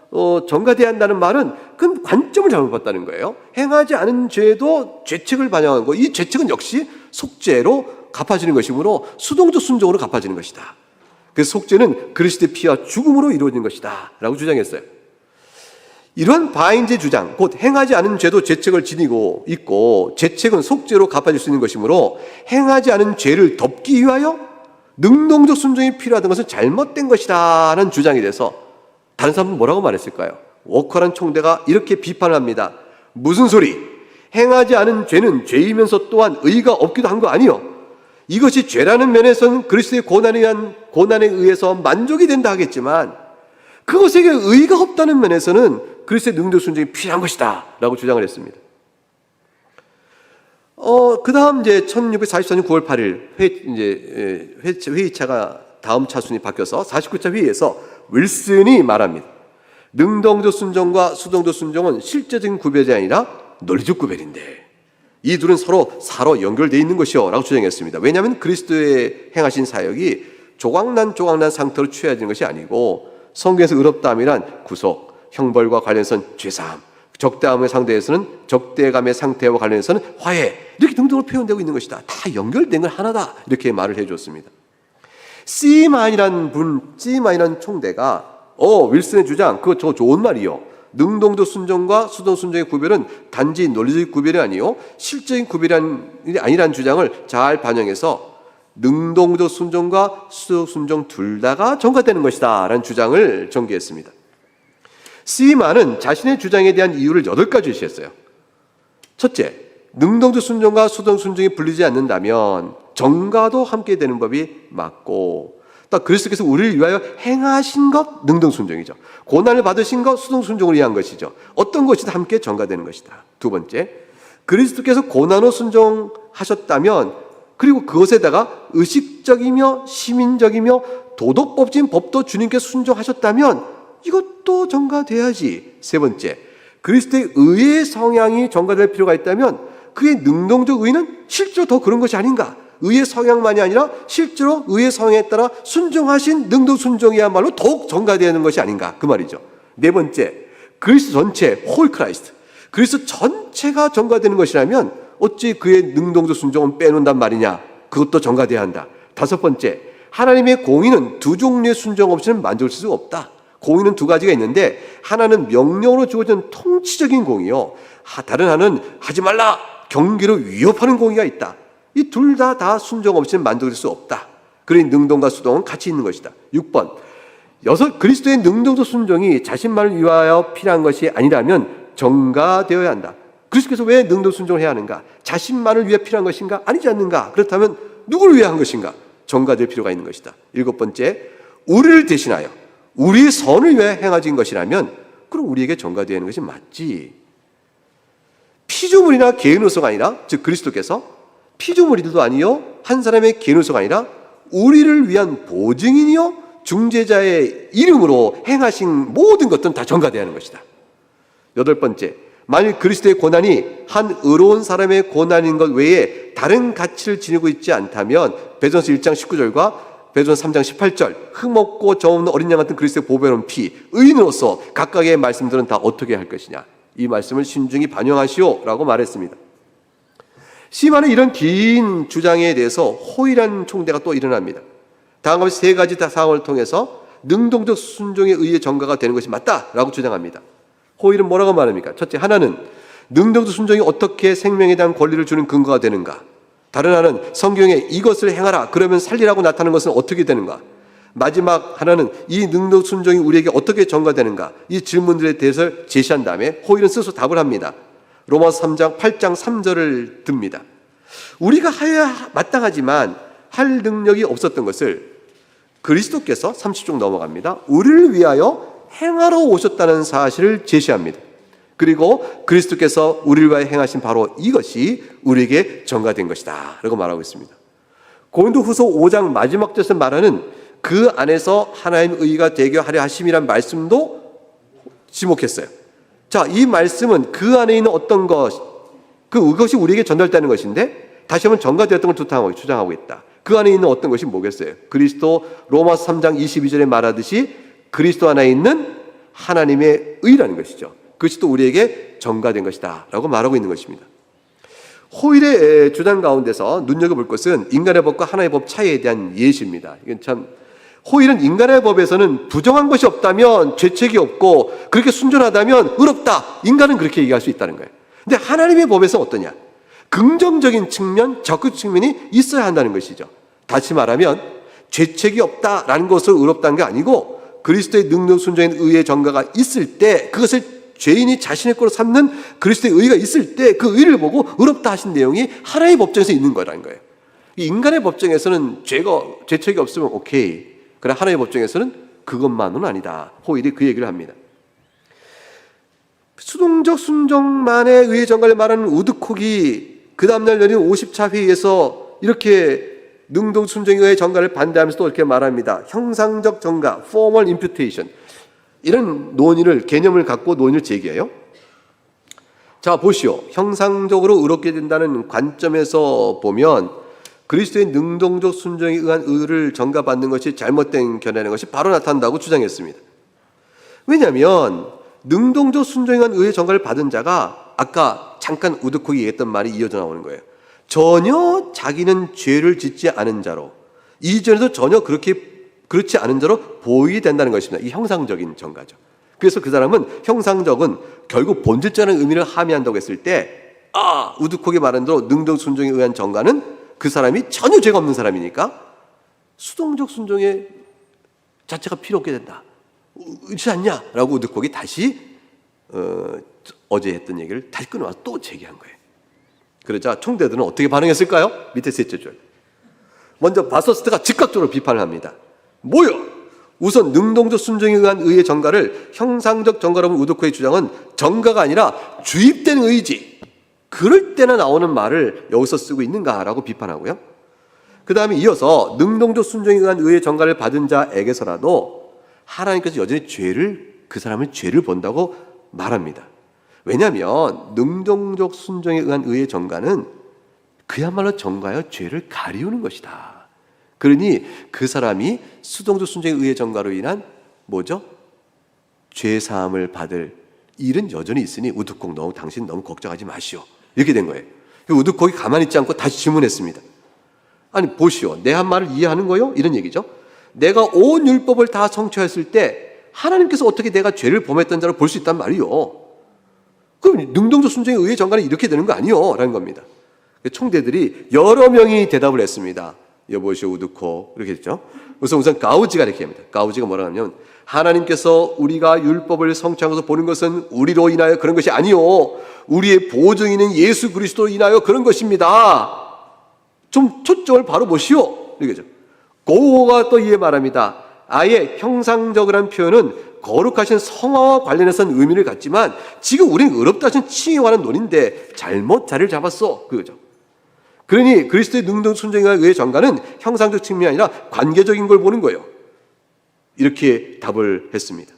전가돼야 한다는 말은 그 관점을 잘못 봤다는 거예요. 행하지 않은 죄도 죄책을 반영한 거, 이 죄책은 역시 속죄로 갚아지는 것이므로 수동적 순종으로 갚아지는 것이다. 그래서 속죄는 그리스도의 피와 죽음으로 이루어진 것이다 라고 주장했어요. 이런 바인즈의 주장, 곧 행하지 않은 죄도 죄책을 지니고 있고 죄책은 속죄로 갚아질 수 있는 것이므로 행하지 않은 죄를 덮기 위하여 능동적 순종이 필요하다는 것은 잘못된 것이다 라는 주장이 돼서 다른 사람은 뭐라고 말했을까요? 워커란 총대가 이렇게 비판을 합니다. 무슨 소리? 행하지 않은 죄는 죄이면서 또한 의가 없기도 한 거 아니요? 이것이 죄라는 면에서는 그리스도의 고난에 의해서 만족이 된다 하겠지만 그것에게 의가 없다는 면에서는 그리스도의 능력 순종이 필요한 것이다 라고 주장을 했습니다. 그 다음 이제 1644년 9월 8일 회의차가 다음 차순위 바뀌어서 49차 회의에서 윌슨이 말합니다. 능동적 순종과 수동적 순종은 실제적인 구별이 아니라 논리적 구별인데 이 둘은 서로 연결되어 있는 것이요 라고 주장했습니다. 왜냐하면 그리스도의 행하신 사역이 조각난 상태로 취해지는 것이 아니고 성경에서 의롭다함이란 구속, 형벌과 관련해서는 죄사함, 적대함의 상대에서는 적대감의 상태와 관련해서는 화해, 이렇게 등등으로 표현되고 있는 것이다. 다 연결된 건 하나다, 이렇게 말을 해줬습니다. 씨만이라는 총대가 윌슨의 주장, 그거 저 좋은 말이요. 능동적 순종과 수동 순종의 구별은 단지 논리적 구별이 아니요 실적인 구별이 아니라는 주장을 잘 반영해서 능동적 순종과 수동 순종 둘 다가 전가되는 것이다 라는 주장을 전개했습니다. 씨만은 자신의 주장에 대한 이유를 8가지 제시했어요. 첫째, 능동적 순종과 수동 순종이 분리되지 않는다면 정가도 함께 되는 법이 맞고, 또 그리스도께서 우리를 위하여 행하신 것 능동 순종이죠. 고난을 받으신 것 수동 순종을 위한 것이죠. 어떤 것이든 함께 전가되는 것이다. 두 번째, 그리스도께서 고난으로 순종하셨다면 그리고 그것에다가 의식적이며 시민적이며 도덕법적인 법도 주님께 순종하셨다면 이것도 전가돼야지. 세 번째, 그리스도의 의의 성향이 전가될 필요가 있다면 그의 능동적 의는 실제로 더 그런 것이 아닌가. 의의 성향만이 아니라 실제로 의의 성향에 따라 순종하신 능동 순종이야말로 더욱 전가되는 것이 아닌가, 그 말이죠. 네 번째, 그리스도 전체, 홀 크라이스트, 그리스도 전체가 전가되는 것이라면 어찌 그의 능동적 순종은 빼놓는단 말이냐, 그것도 전가돼야 한다. 다섯 번째, 하나님의 공의는 두 종류의 순종 없이는 만족할 수가 없다. 공의는 두 가지가 있는데 하나는 명령으로 주어진 통치적인 공의요, 다른 하나는 하지 말라, 경계로 위협하는 공의가 있다. 이 둘 다 순종 없이는 만족될 수 없다. 그러니 능동과 수동은 같이 있는 것이다. 6번, 그리스도의 능동적 순종이 자신만을 위하여 필요한 것이 아니라면 전가되어야 한다. 그리스도께서 왜 능동 순종을 해야 하는가? 자신만을 위해 필요한 것인가? 아니지 않는가? 그렇다면 누구를 위해 한 것인가? 전가될 필요가 있는 것이다. 7번째, 우리를 대신하여 우리의 선을 위해 행하진 것이라면 그럼 우리에게 전가되어야 하는 것이 맞지. 피조물이나 개인으로서가 아니라, 즉 그리스도께서 피조물이들도 아니요 한 사람의 개인으로서가 아니라 우리를 위한 보증인이요 중재자의 이름으로 행하신 모든 것들은 다 전가되어야 하는 것이다. 8번째, 만일 그리스도의 고난이 한 의로운 사람의 고난인 것 외에 다른 가치를 지니고 있지 않다면 베드로서 1장 19절과 베드로서 3장 18절, 흠없고 점없는 어린 양 같은 그리스도의 보배로운 피, 의인으로서 각각의 말씀들은 다 어떻게 할 것이냐, 이 말씀을 신중히 반영하시오 라고 말했습니다. 시만은 이런 긴 주장에 대해서 호의라는 총대가 또 일어납니다. 다음과 같이 세 가지 상황을 통해서 능동적 순종에 의해 전가가 되는 것이 맞다라고 주장합니다. 호의는 뭐라고 말합니까? 첫째, 하나는 능동적 순종이 어떻게 생명에 대한 권리를 주는 근거가 되는가? 다른 하나는 성경에 이것을 행하라 그러면 살리라고 나타나는 것은 어떻게 되는가? 마지막 하나는 이 능력 순종이 우리에게 어떻게 전가되는가, 이 질문들에 대해서 제시한 다음에 호일은 스스로 답을 합니다. 로마서 3장 8장 3절을 듭니다. 우리가 하여야 마땅하지만 할 능력이 없었던 것을 그리스도께서 30쪽 넘어갑니다. 우리를 위하여 행하러 오셨다는 사실을 제시합니다. 그리고 그리스도께서 우리를 위하여 행하신 바로 이것이 우리에게 전가된 것이다 라고 말하고 있습니다. 고린도후서 5장 마지막 절에서 말하는 그 안에서 하나님의 의가 되게 하려 하심이란 말씀도 지목했어요. 자, 이 말씀은 그 안에 있는 어떤 그것이 우리에게 전달되는 것인데, 다시 한번 전가되었던 걸 주장하고 있다. 그 안에 있는 어떤 것이 뭐겠어요? 그리스도, 로마서 3장 22절에 말하듯이 그리스도 안에 있는 하나님의 의라는 것이죠. 그것이 또 우리에게 전가된 것이다 라고 말하고 있는 것입니다. 호일의 주장 가운데서 눈여겨볼 것은 인간의 법과 하나님의 법 차이에 대한 예시입니다. 이건 참, 호일은 인간의 법에서는 부정한 것이 없다면 죄책이 없고 그렇게 순전하다면 의롭다, 인간은 그렇게 얘기할 수 있다는 거예요. 근데 하나님의 법에서 어떠냐? 긍정적인 측면, 적극 측면이 있어야 한다는 것이죠. 다시 말하면 죄책이 없다라는 것을 의롭다는 게 아니고, 그리스도의 능력 순종인 의의 전가가 있을 때, 그것을 죄인이 자신의 거로 삼는 그리스도의 의가 있을 때 그 의를 보고 의롭다 하신 내용이 하나님의 법정에서 있는 거라는 거예요. 인간의 법정에서는 죄책이 없으면 오케이. 그러나 하나님의 법정에서는 그것만은 아니다. 호일이 그 얘기를 합니다. 수동적 순종만의 의의 전가를 말하는 우드콕이 그 다음날 열린 50차 회의에서 이렇게 능동 순종의 의의 전가를 반대하면서 또 이렇게 말합니다. 형상적 전가, formal imputation, 이런 개념을 갖고 논의를 제기해요. 자, 보시오. 형상적으로 의롭게 된다는 관점에서 보면 그리스도의 능동적 순종에 의한 의를 전가받는 것이 잘못된 견해라는 것이 바로 나타난다고 주장했습니다. 왜냐하면 능동적 순종에 의한 의의 전가를 받은 자가 아까 잠깐 우드콕이 얘기했던 말이 이어져 나오는 거예요. 전혀 자기는 죄를 짓지 않은 자로, 이전에도 전혀 그렇지 않은 자로 보이게 된다는 것입니다. 이 형상적인 전가죠. 그래서 그 사람은 형상적은 결국 본질적인 의미를 함의한다고 했을 때, 우드콕이 말한 대로 능동 순종에 의한 전가는 그 사람이 전혀 죄가 없는 사람이니까 수동적 순종의 자체가 필요 없게 된다. 그렇지 않냐? 라고 우드콕이 다시 어제 했던 얘기를 다시 끊어와서 또 제기한 거예요. 그러자 총대들은 어떻게 반응했을까요? 밑에 셋째 줄. 먼저 바서스트가 즉각적으로 비판을 합니다. 뭐요? 우선 능동적 순종에 의한 의의 전가를 형상적 전가라는 우드코의 주장은 전가가 아니라 주입된 의지, 그럴 때나 나오는 말을 여기서 쓰고 있는가라고 비판하고요. 그 다음에 이어서 능동적 순종에 의한 의의 전가를 받은 자에게서라도 하나님께서 여전히 그 사람의 죄를 본다고 말합니다. 왜냐하면 능동적 순종에 의한 의의 전가는 그야말로 전가여 죄를 가리우는 것이다. 그러니 그 사람이 수동적 순종에 의의 전가로 인한 뭐죠? 죄사함을 받을 일은 여전히 있으니 우드콕 당신 너무 걱정하지 마시오. 이렇게 된 거예요. 우드콕이 가만히 있지 않고 다시 질문했습니다. 아니 보시오, 내 한 말을 이해하는 거요? 이런 얘기죠. 내가 온 율법을 다 성취했을 때 하나님께서 어떻게 내가 죄를 범했던 자로 볼 수 있단 말이요? 그럼 능동적 순종에 의의 전가는 이렇게 되는 거 아니요? 라는 겁니다. 총대들이 여러 명이 대답을 했습니다. 여보시오 우드콕, 이렇게 했죠. 우선 가우지가 이렇게 합니다. 가우지가 뭐라 하냐면, 하나님께서 우리가 율법을 성취하면서 보는 것은 우리로 인하여 그런 것이 아니요, 우리의 보증인은 예수 그리스도로 인하여 그런 것입니다. 좀 초점을 바로 보시오, 이거죠. 고우가 또 이에 말합니다. 아예 형상적이라는 표현은 거룩하신 성화와 관련해서는 의미를 갖지만 지금 우리는 의롭다 하신 칭에 관한 논인데 잘못 자리를 잡았어, 그거죠. 그러니 그리스도의 능동 순종에 의해 전가는 형상적 측면이 아니라 관계적인 걸 보는 거예요. 이렇게 답을 했습니다.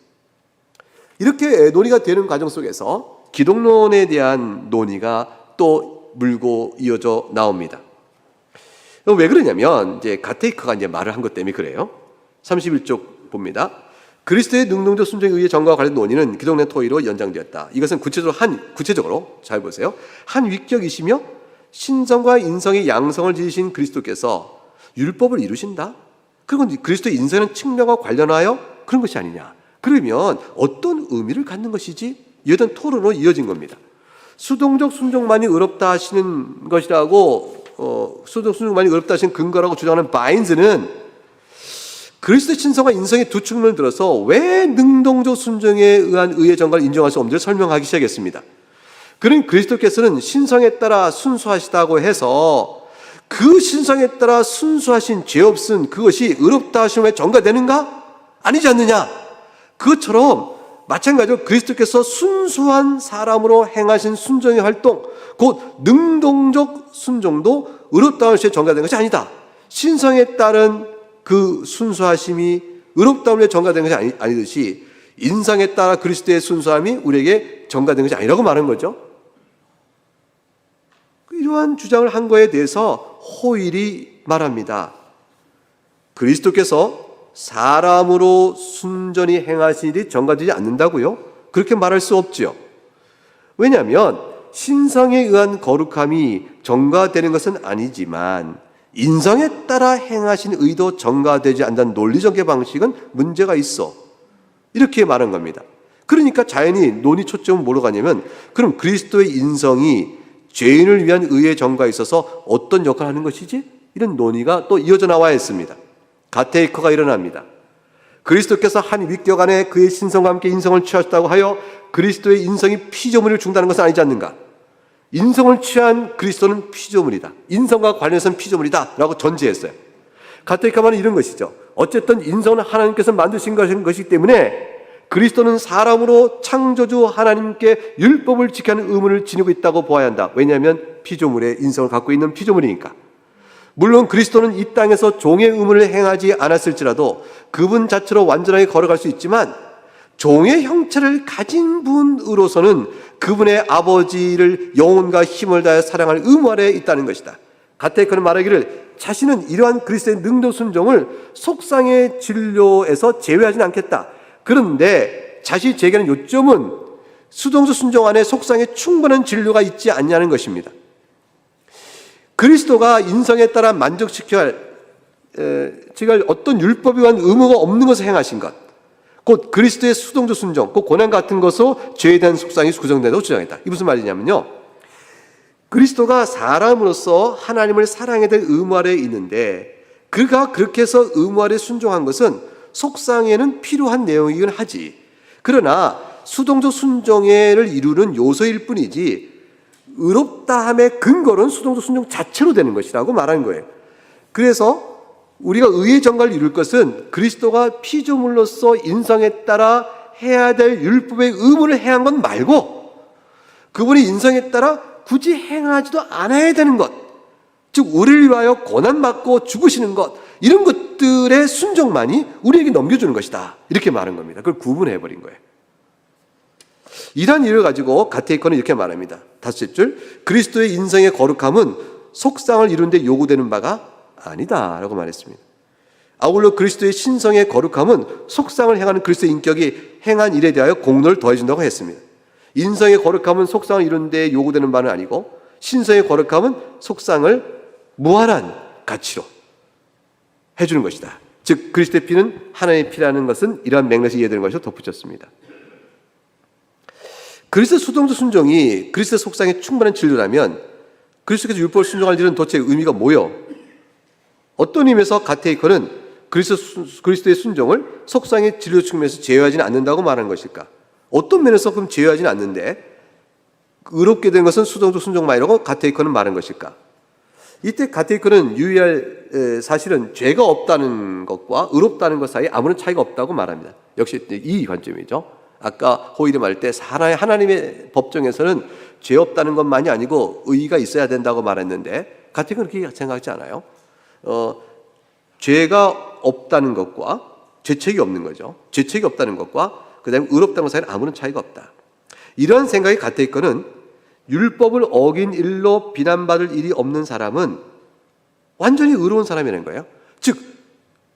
이렇게 논의가 되는 과정 속에서 기독론에 대한 논의가 또 물고 이어져 나옵니다. 왜 그러냐면 이제 가테이크가 이제 말을 한 것 때문에 그래요. 31쪽 봅니다. 그리스도의 능동적 순종에 의해 전가와 관련 논의는 기독론 토의로 연장되었다. 이것은 구체적으로 잘 보세요. 한 위격이시며 신성과 인성의 양성을 지으신 그리스도께서 율법을 이루신다? 그리고 그리스도의 인성의 측면과 관련하여 그런 것이 아니냐? 그러면 어떤 의미를 갖는 것이지? 이어진 토론으로 이어진 겁니다. 수동적 순종만이 의롭다 하시는 것이라고 수동적 순종만이 의롭다 하시는 근거라고 주장하는 바인즈는 그리스도의 신성과 인성의 두 측면을 들어서 왜 능동적 순종에 의한 의의 전가를 인정할 수 없는지를 설명하기 시작했습니다. 그는 그리스도께서는 신성에 따라 순수하시다고 해서 그 신성에 따라 순수하신 죄 없은 그것이 의롭다 하심에 전가되는가? 아니지 않느냐? 그것처럼 마찬가지로 그리스도께서 순수한 사람으로 행하신 순종의 활동, 곧 능동적 순종도 의롭다 하심에 전가되는 것이 아니다. 신성에 따른 그 순수하심이 의롭다함에 전가된 것이 아니듯이 인성에 따라 그리스도의 순수함이 우리에게 전가된 것이 아니라고 말하는 거죠. 이러한 주장을 한 거에 대해서 호일이 말합니다. 그리스도께서 사람으로 순전히 행하신 일이 전가되지 않는다고요? 그렇게 말할 수 없지요. 왜냐하면 신성에 의한 거룩함이 전가되는 것은 아니지만 인성에 따라 행하신 의도 전가되지 않는 논리적인 방식은 문제가 있어. 이렇게 말한 겁니다. 그러니까 자연히 논의 초점은 뭐로 가냐면 그럼 그리스도의 인성이 죄인을 위한 의의 전가에 있어서 어떤 역할을 하는 것이지? 이런 논의가 또 이어져 나와야 했습니다. 가테이커가 일어납니다. 그리스도께서 한 위격 안에 그의 신성과 함께 인성을 취하셨다고 하여 그리스도의 인성이 피조물을 중단하는 것은 아니지 않는가? 인성을 취한 그리스도는 피조물이다. 인성과 관련해서는 피조물이다 라고 전제했어요. 가테이카만은 이런 것이죠. 어쨌든 인성은 하나님께서 만드신 것이기 때문에 그리스도는 사람으로 창조주 하나님께 율법을 지켜야 하는 의무를 지니고 있다고 보아야 한다. 왜냐하면 피조물의 인성을 갖고 있는 피조물이니까. 물론 그리스도는 이 땅에서 종의 의무를 행하지 않았을지라도 그분 자체로 완전하게 걸어갈 수 있지만 종의 형체를 가진 분으로서는 그분의 아버지를 영혼과 힘을 다해 사랑할 의무 아래에 있다는 것이다. 가테이커는 말하기를 자신은 이러한 그리스도의 능동 순종을 속상의 진료에서 제외하지는 않겠다. 그런데 자신이 제기하는 요점은 수동적 순종 안에 속상의 충분한 진료가 있지 않냐는 것입니다. 그리스도가 인성에 따라 만족시켜야 할 어떤 율법에 관한 의무가 없는 것을 행하신 것, 곧 그리스도의 수동적 순종, 곧 고난 같은 것으로 죄에 대한 속상이 구성된다고 주장했다. 이게 무슨 말이냐면요, 그리스도가 사람으로서 하나님을 사랑해야 될 의무 아래에 있는데 그가 그렇게 해서 의무 아래에 순종한 것은 속상에는 필요한 내용이긴 하지. 그러나 수동적 순종을 이루는 요소일 뿐이지 의롭다함의 근거는 수동적 순종 자체로 되는 것이라고 말하는 거예요. 그래서 우리가 의의 전가를 이룰 것은 그리스도가 피조물로서 인성에 따라 해야 될 율법의 의무를 행한 것 말고 그분이 인성에 따라 굳이 행하지도 않아야 되는 것, 즉 우리를 위하여 고난받고 죽으시는 것, 이런 것들의 순종만이 우리에게 넘겨주는 것이다. 이렇게 말한 겁니다. 그걸 구분해버린 거예요. 이러한 이유를 가지고 가테이커는 이렇게 말합니다. 5줄, 그리스도의 인성의 거룩함은 속상을 이루는 데 요구되는 바가 아니다 라고 말했습니다. 아울러 그리스도의 신성의 거룩함은 속상을 행하는 그리스도의 인격이 행한 일에 대하여 공로를 더해준다고 했습니다. 인성의 거룩함은 속상을 이루는 데 요구되는 바는 아니고 신성의 거룩함은 속상을 무한한 가치로 해주는 것이다. 즉 그리스도의 피는 하나님의 피라는 것은 이러한 맥락에서 이해되는 것으로 덧붙였습니다. 그리스도 수동적 순종이 그리스도 속상의 충분한 진료라면 그리스도께서 율법을 순종할 일은 도대체 의미가 뭐요? 어떤 의미에서 가테이커는 그리스도의 순종을 속상의 진료 측면에서 제어하지는 않는다고 말하는 것일까? 어떤 면에서 그럼 제어하지는 않는데 의롭게 된 것은 수동적 순종만이라고 가테이커는 말한 것일까? 이때 가테이커는 유의할 사실은 죄가 없다는 것과 의롭다는 것 사이에 아무런 차이가 없다고 말합니다. 역시 이 관점이죠. 아까 호일이 말할 때 하나님의 법정에서는 죄 없다는 것만이 아니고 의의가 있어야 된다고 말했는데 가테이커는 그렇게 생각하지 않아요. 죄가 없다는 것과 죄책이 없는 거죠. 죄책이 없다는 것과 그 다음에 의롭다는 것 사이에는 아무런 차이가 없다. 이런 생각이 가테이커는 율법을 어긴 일로 비난받을 일이 없는 사람은 완전히 의로운 사람이라는 거예요. 즉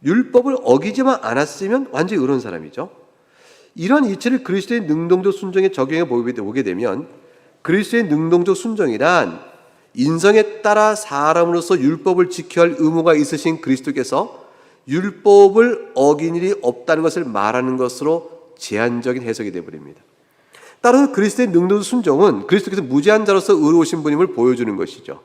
율법을 어기지만 않았으면 완전히 의로운 사람이죠. 이런 이치를 그리스도의 능동적 순종에 적용해 보게 되면 그리스도의 능동적 순종이란 인성에 따라 사람으로서 율법을 지켜야 할 의무가 있으신 그리스도께서 율법을 어긴 일이 없다는 것을 말하는 것으로 제한적인 해석이 되어버립니다. 따라서 그리스도의 능동적 순종은 그리스도께서 무죄한 자로서 의로우신 분임을 보여주는 것이죠.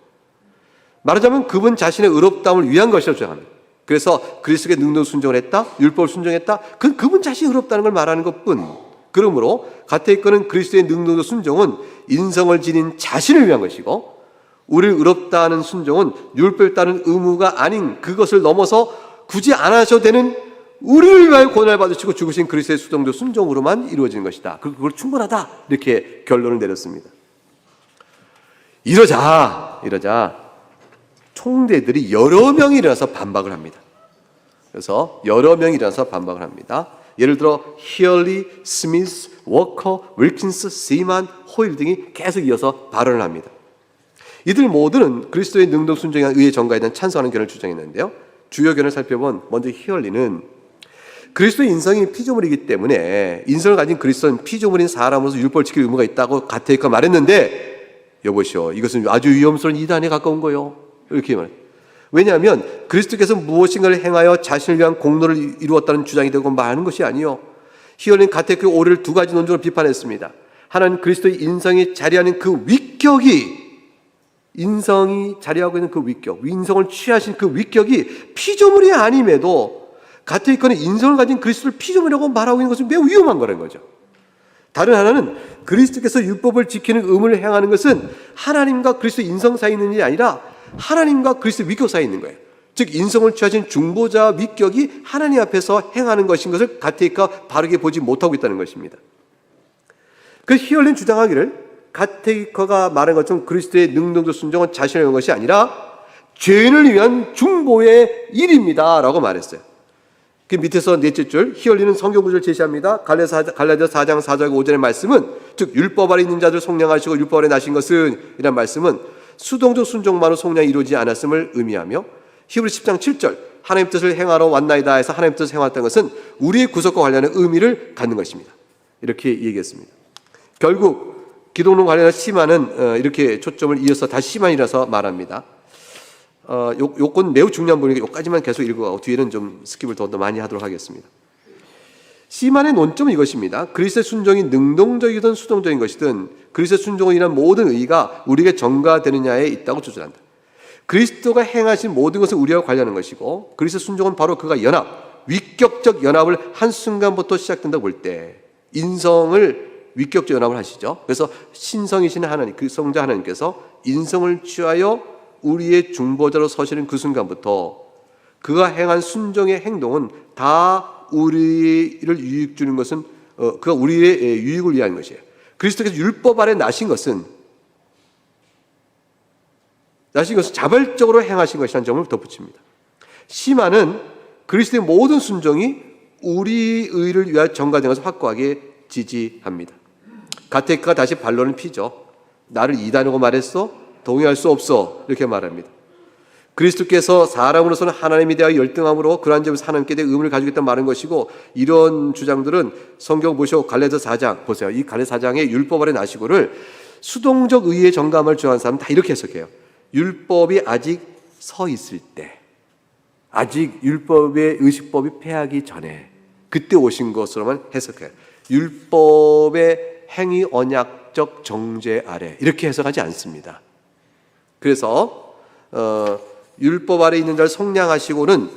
말하자면 그분 자신의 의롭다움을 위한 것이라고 주장합니다. 그래서 그리스도의 능력 순종을 했다, 율법을 순종했다, 그분 자신이 의롭다는 걸 말하는 것뿐. 그러므로 가테이커는 그리스도의 능력의 순종은 인성을 지닌 자신을 위한 것이고, 우리를 의롭다 하는 순종은 율법을 따르는 의무가 아닌 그것을 넘어서 굳이 안 하셔도 되는 우리를 위하여 고난을 받으시고 죽으신 그리스도의 수동적 순종으로만 이루어지는 것이다. 그걸 충분하다. 이렇게 결론을 내렸습니다. 이러자 총대들이 여러 명이 일어나서 반박을 합니다. 그래서 여러 명이 일어나서 반박을 합니다. 예를 들어 히얼리, 스미스, 워커, 윌킨스, 시만, 호일 등이 계속 이어서 발언을 합니다. 이들 모두는 그리스도의 능동 순종에 의해 전가에 대한 찬성하는 견해를 주장했는데요. 주요 견해를 살펴본 먼저 히얼리는 그리스도의 인성이 피조물이기 때문에 인성을 가진 그리스도는 피조물인 사람으로서 율법을 지킬 의무가 있다고 가테이커가 말했는데, 여보시오, 이것은 아주 위험스러운 이단에 가까운 거예요. 이렇게 말해요. 왜냐하면 그리스도께서 무엇인가를 행하여 자신을 위한 공로를 이루었다는 주장이 되고 말하는 것이 아니요. 히얼리는 가테이커의 오해를 두 가지 논조로 비판했습니다. 하나는 그리스도의 인성이 자리하는 그 위격이, 인성이 자리하고 있는 그 위격, 인성을 취하신 그 위격이 피조물이 아님에도 가테이커는 인성을 가진 그리스도를 피조물이라고 말하고 있는 것은 매우 위험한 거라는 거죠. 다른 하나는 그리스도께서 율법을 지키는 의무를 행하는 것은 하나님과 그리스도 인성 사이에 있는 일이 아니라 하나님과 그리스도 위격 사이에 있는 거예요. 즉 인성을 취하신 중보자 위격이 하나님 앞에서 행하는 것인 것을 가테이커가 바르게 보지 못하고 있다는 것입니다. 그 히얼린 주장하기를 가테이커가 말한 것처럼 그리스도의 능동적 순종은 자신을 위한 것이 아니라 죄인을 위한 중보의 일입니다 라고 말했어요. 그 밑에서 넷째 줄 히얼리는 성경 구절을 제시합니다. 갈라디아 4장 4절 5절의 말씀은, 즉 율법 아래 있는 자들 속량하시고 율법 아래 나신 것은 이란 말씀은 수동적 순종만으로 속량이 이루어지지 않았음을 의미하며, 히브리 10장 7절 하나님 뜻을 행하러 왔나이다 해서 하나님 뜻을 행했다는 것은 우리의 구속과 관련한 의미를 갖는 것입니다. 이렇게 얘기했습니다. 결국 기독론 관련한 시만은 이렇게 초점을 이어서 다시 시만이라서 말합니다. 요건 매우 중요한 부분이니까 요까지만 계속 읽어가고 뒤에는 좀 스킵을 더 많이 하도록 하겠습니다. 시만의 논점은 이것입니다. 그리스도의 순종이 능동적이든 수동적인 것이든 그리스도의 순종을 인한 모든 의의가 우리에게 전가되느냐에 있다고 주장한다. 그리스도가 행하신 모든 것은 우리와 관련한 것이고, 그리스도의 순종은 바로 그가 위격적 연합을 한순간부터 시작된다고 볼 때 인성을 위격적 연합을 하시죠. 그래서 신성이신 하나님, 그 성자 하나님께서 인성을 취하여 우리의 중보자로 서시는 그 순간부터 그가 행한 순종의 행동은 다 우리를 유익 주는 것은 그가 우리의 유익을 위한 것이에요. 그리스도께서 율법 아래 나신 것은 자발적으로 행하신 것이라는 점을 덧붙입니다. 시마는 그리스도의 모든 순종이 우리 의를 위하여 전가된 것을 확고하게 지지합니다. 가테이커가 다시 반론을 피죠. 나를 이단이라고 말했어? 동의할 수 없어. 이렇게 말합니다. 그리스도께서 사람으로서는 하나님에 대하여 열등함으로 그러한 점에서 하나님께 대해 의문을 가지고 있다는 말인 것이고, 이런 주장들은 성경 보시오 갈라디아 4장 보세요. 이 갈라디아 4장의 율법 아래 나시고를 수동적 의의 정감을 주장하는 사람은 다 이렇게 해석해요. 율법이 아직 서 있을 때, 아직 율법의 의식법이 패하기 전에 그때 오신 것으로만 해석해요. 율법의 행위 언약적 정죄 아래 이렇게 해석하지 않습니다. 그래서 율법 아래 있는 자를 속량하시고는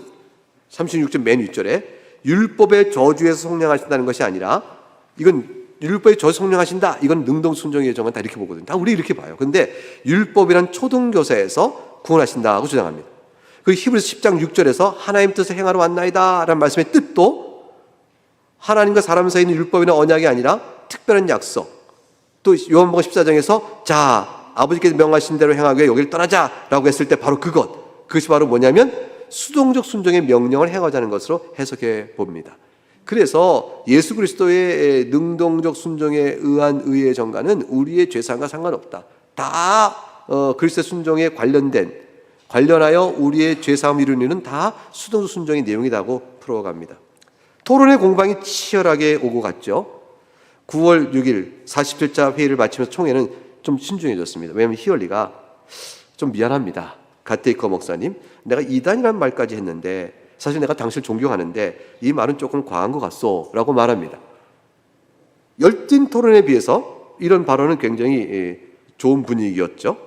36절 맨 윗절에 율법의 저주에서 속량하신다는 것이 아니라, 이건 율법의 저주 속량하신다, 이건 능동순종의 정은 다 이렇게 보거든요. 다 우리 이렇게 봐요. 근데 율법이란 초등교사에서 구원하신다고 주장합니다. 그 히브리서 10장 6절에서 하나님 뜻을 행하러 왔나이다 라는 말씀의 뜻도 하나님과 사람 사이에 있는 율법이나 언약이 아니라 특별한 약속, 또 요한복음 14장에서 자 아버지께서 명하신 대로 행하기 위해 여기를 떠나자라고 했을 때 바로 그것이 바로 뭐냐면 수동적 순종의 명령을 행하자 하는 것으로 해석해 봅니다. 그래서 예수 그리스도의 능동적 순종에 의한 의의 전가는 우리의 죄상과 상관없다. 다 그리스도의 순종에 관련하여 우리의 죄사함을 이루는 다 수동적 순종의 내용이라고 풀어갑니다. 토론의 공방이 치열하게 오고 갔죠. 9월 6일 47자 회의를 마치면서 총회는 좀 신중해졌습니다. 왜냐하면 히얼리가 좀 미안합니다. 가테이커 목사님, 내가 이단이라는 말까지 했는데 사실 내가 당신을 존경하는데 이 말은 조금 과한 것 같소 라고 말합니다. 열띤 토론에 비해서 이런 발언은 굉장히 좋은 분위기였죠.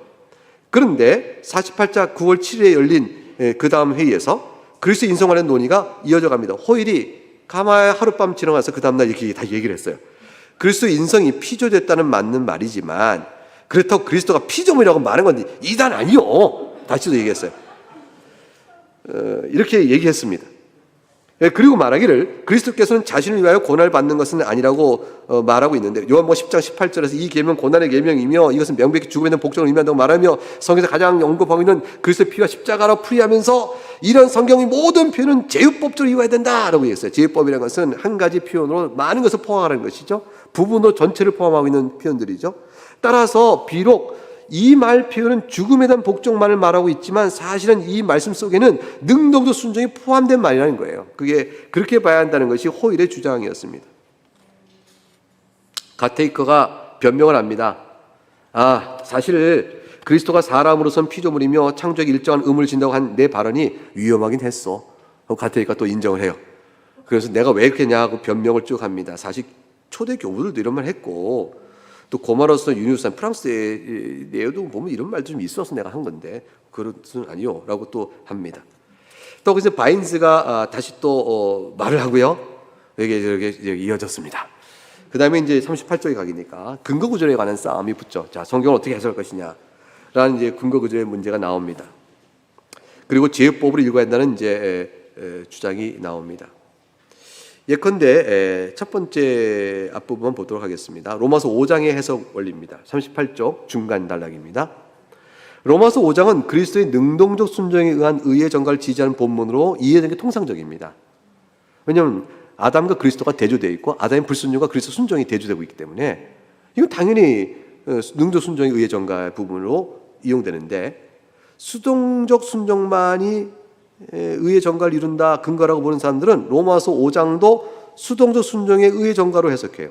그런데 48자 9월 7일에 열린 그 다음 회의에서 그리스도 인성관련 논의가 이어져 갑니다. 호일이 가만히 하룻밤 지나가서 그 다음날 이렇게 다 얘기를 했어요. 그리스도 인성이 피조됐다는 맞는 말이지만 그렇다고 그리스도가 피조물이라고 말한 건 이단 아니요. 다시도 얘기했어요. 이렇게 얘기했습니다. 그리고 말하기를 그리스도께서는 자신을 위하여 고난을 받는 것은 아니라고 말하고 있는데 요한복음 10장 18절에서 이 계명 고난의 계명이며 이것은 명백히 죽음에 대한 복종을 의미한다고 말하며 성경에서 가장 언급하고 있는 그리스도의 피와 십자가로 풀이하면서 이런 성경의 모든 표현은 제휴법적으로 이해해야 된다라고 얘기했어요. 제휴법이라는 것은 한 가지 표현으로 많은 것을 포함하는 것이죠. 부분으로 전체를 포함하고 있는 표현들이죠. 따라서 비록 이 말 표현은 죽음에 대한 복종만을 말하고 있지만 사실은 이 말씀 속에는 능동적 순종이 포함된 말이라는 거예요. 그게 그렇게 봐야 한다는 것이 호일의 주장이었습니다. 가테이커가 변명을 합니다. 사실 그리스도가 사람으로선 피조물이며 창조에 일정한 의무를 진다고 한 내 발언이 위험하긴 했어. 가테이커가 또 인정을 해요. 그래서 내가 왜 그랬냐 하고 변명을 쭉 합니다. 사실 초대 교부들도 이런 말 했고 또 고마로서 유니우스한 프랑스의 내에도 보면 이런 말도 좀 있어서 내가 한 건데 그것은 아니요 라고 또 합니다. 또 그래서 바인즈가 다시 또 말을 하고요. 이게 이어졌습니다. 그 다음에 이제 38쪽에 가기니까 근거 구절에 관한 싸움이 붙죠. 자, 성경을 어떻게 해석할 것이냐 라는 이제 근거 구절의 문제가 나옵니다. 그리고 제휴법으로 읽어야 한다는 이제 주장이 나옵니다. 예컨대 첫 번째 앞부분 보도록 하겠습니다. 로마서 5장의 해석 원리입니다. 38쪽 중간 단락입니다. 로마서 5장은 그리스도의 능동적 순종에 의한 의의 전가를 지지하는 본문으로 이해되는 게 통상적입니다. 왜냐하면 아담과 그리스도가 대조되어 있고 아담의 불순종과 그리스도 순종이 대조되고 있기 때문에 이건 당연히 능동적 순종의 의의 전가 부분으로 이용되는데 수동적 순종만이 의의 전가를 이룬다 근거라고 보는 사람들은 로마서 5장도 수동적 순종의 의의 전가로 해석해요.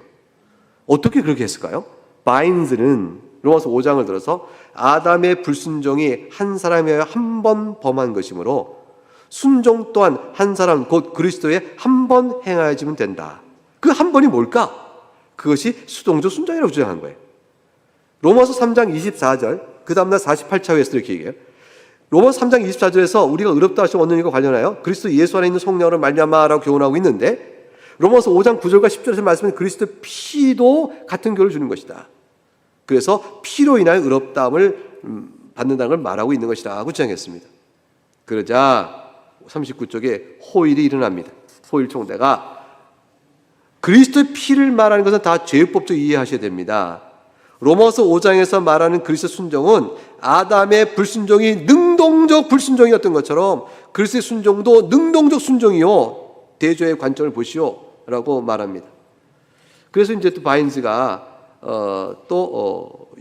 어떻게 그렇게 했을까요? 바인즈는 로마서 5장을 들어서 아담의 불순종이 한 사람에 한 번 범한 것이므로 순종 또한 한 사람 곧 그리스도에 한 번 행하여지면 된다. 그 한 번이 뭘까? 그것이 수동적 순종이라고 주장한 거예요. 로마서 3장 24절 그 다음날 48차에서 이렇게 얘기해요. 로마서 3장 24절에서 우리가 의롭다 하신 원론과 관련하여 그리스도 예수 안에 있는 성령으로 말미암아라고 교훈하고 있는데 로마서 5장 9절과 10절에서 말씀은 그리스도 피도 같은 교훈을 주는 것이다. 그래서 피로 인하여 의롭다함을 받는다는 걸 말하고 있는 것이라고 주장했습니다. 그러자 39쪽에 호일이 일어납니다. 호일 총대가 그리스도의 피를 말하는 것은 다 제휴법적으로 이해하셔야 됩니다. 로마서 5장에서 말하는 그리스도 순종은 아담의 불순종이 능동적 불순종이었던 것처럼 그리스도의 순종도 능동적 순종이요 대조의 관점을 보시오 라고 말합니다. 그래서 이제 또 바인즈가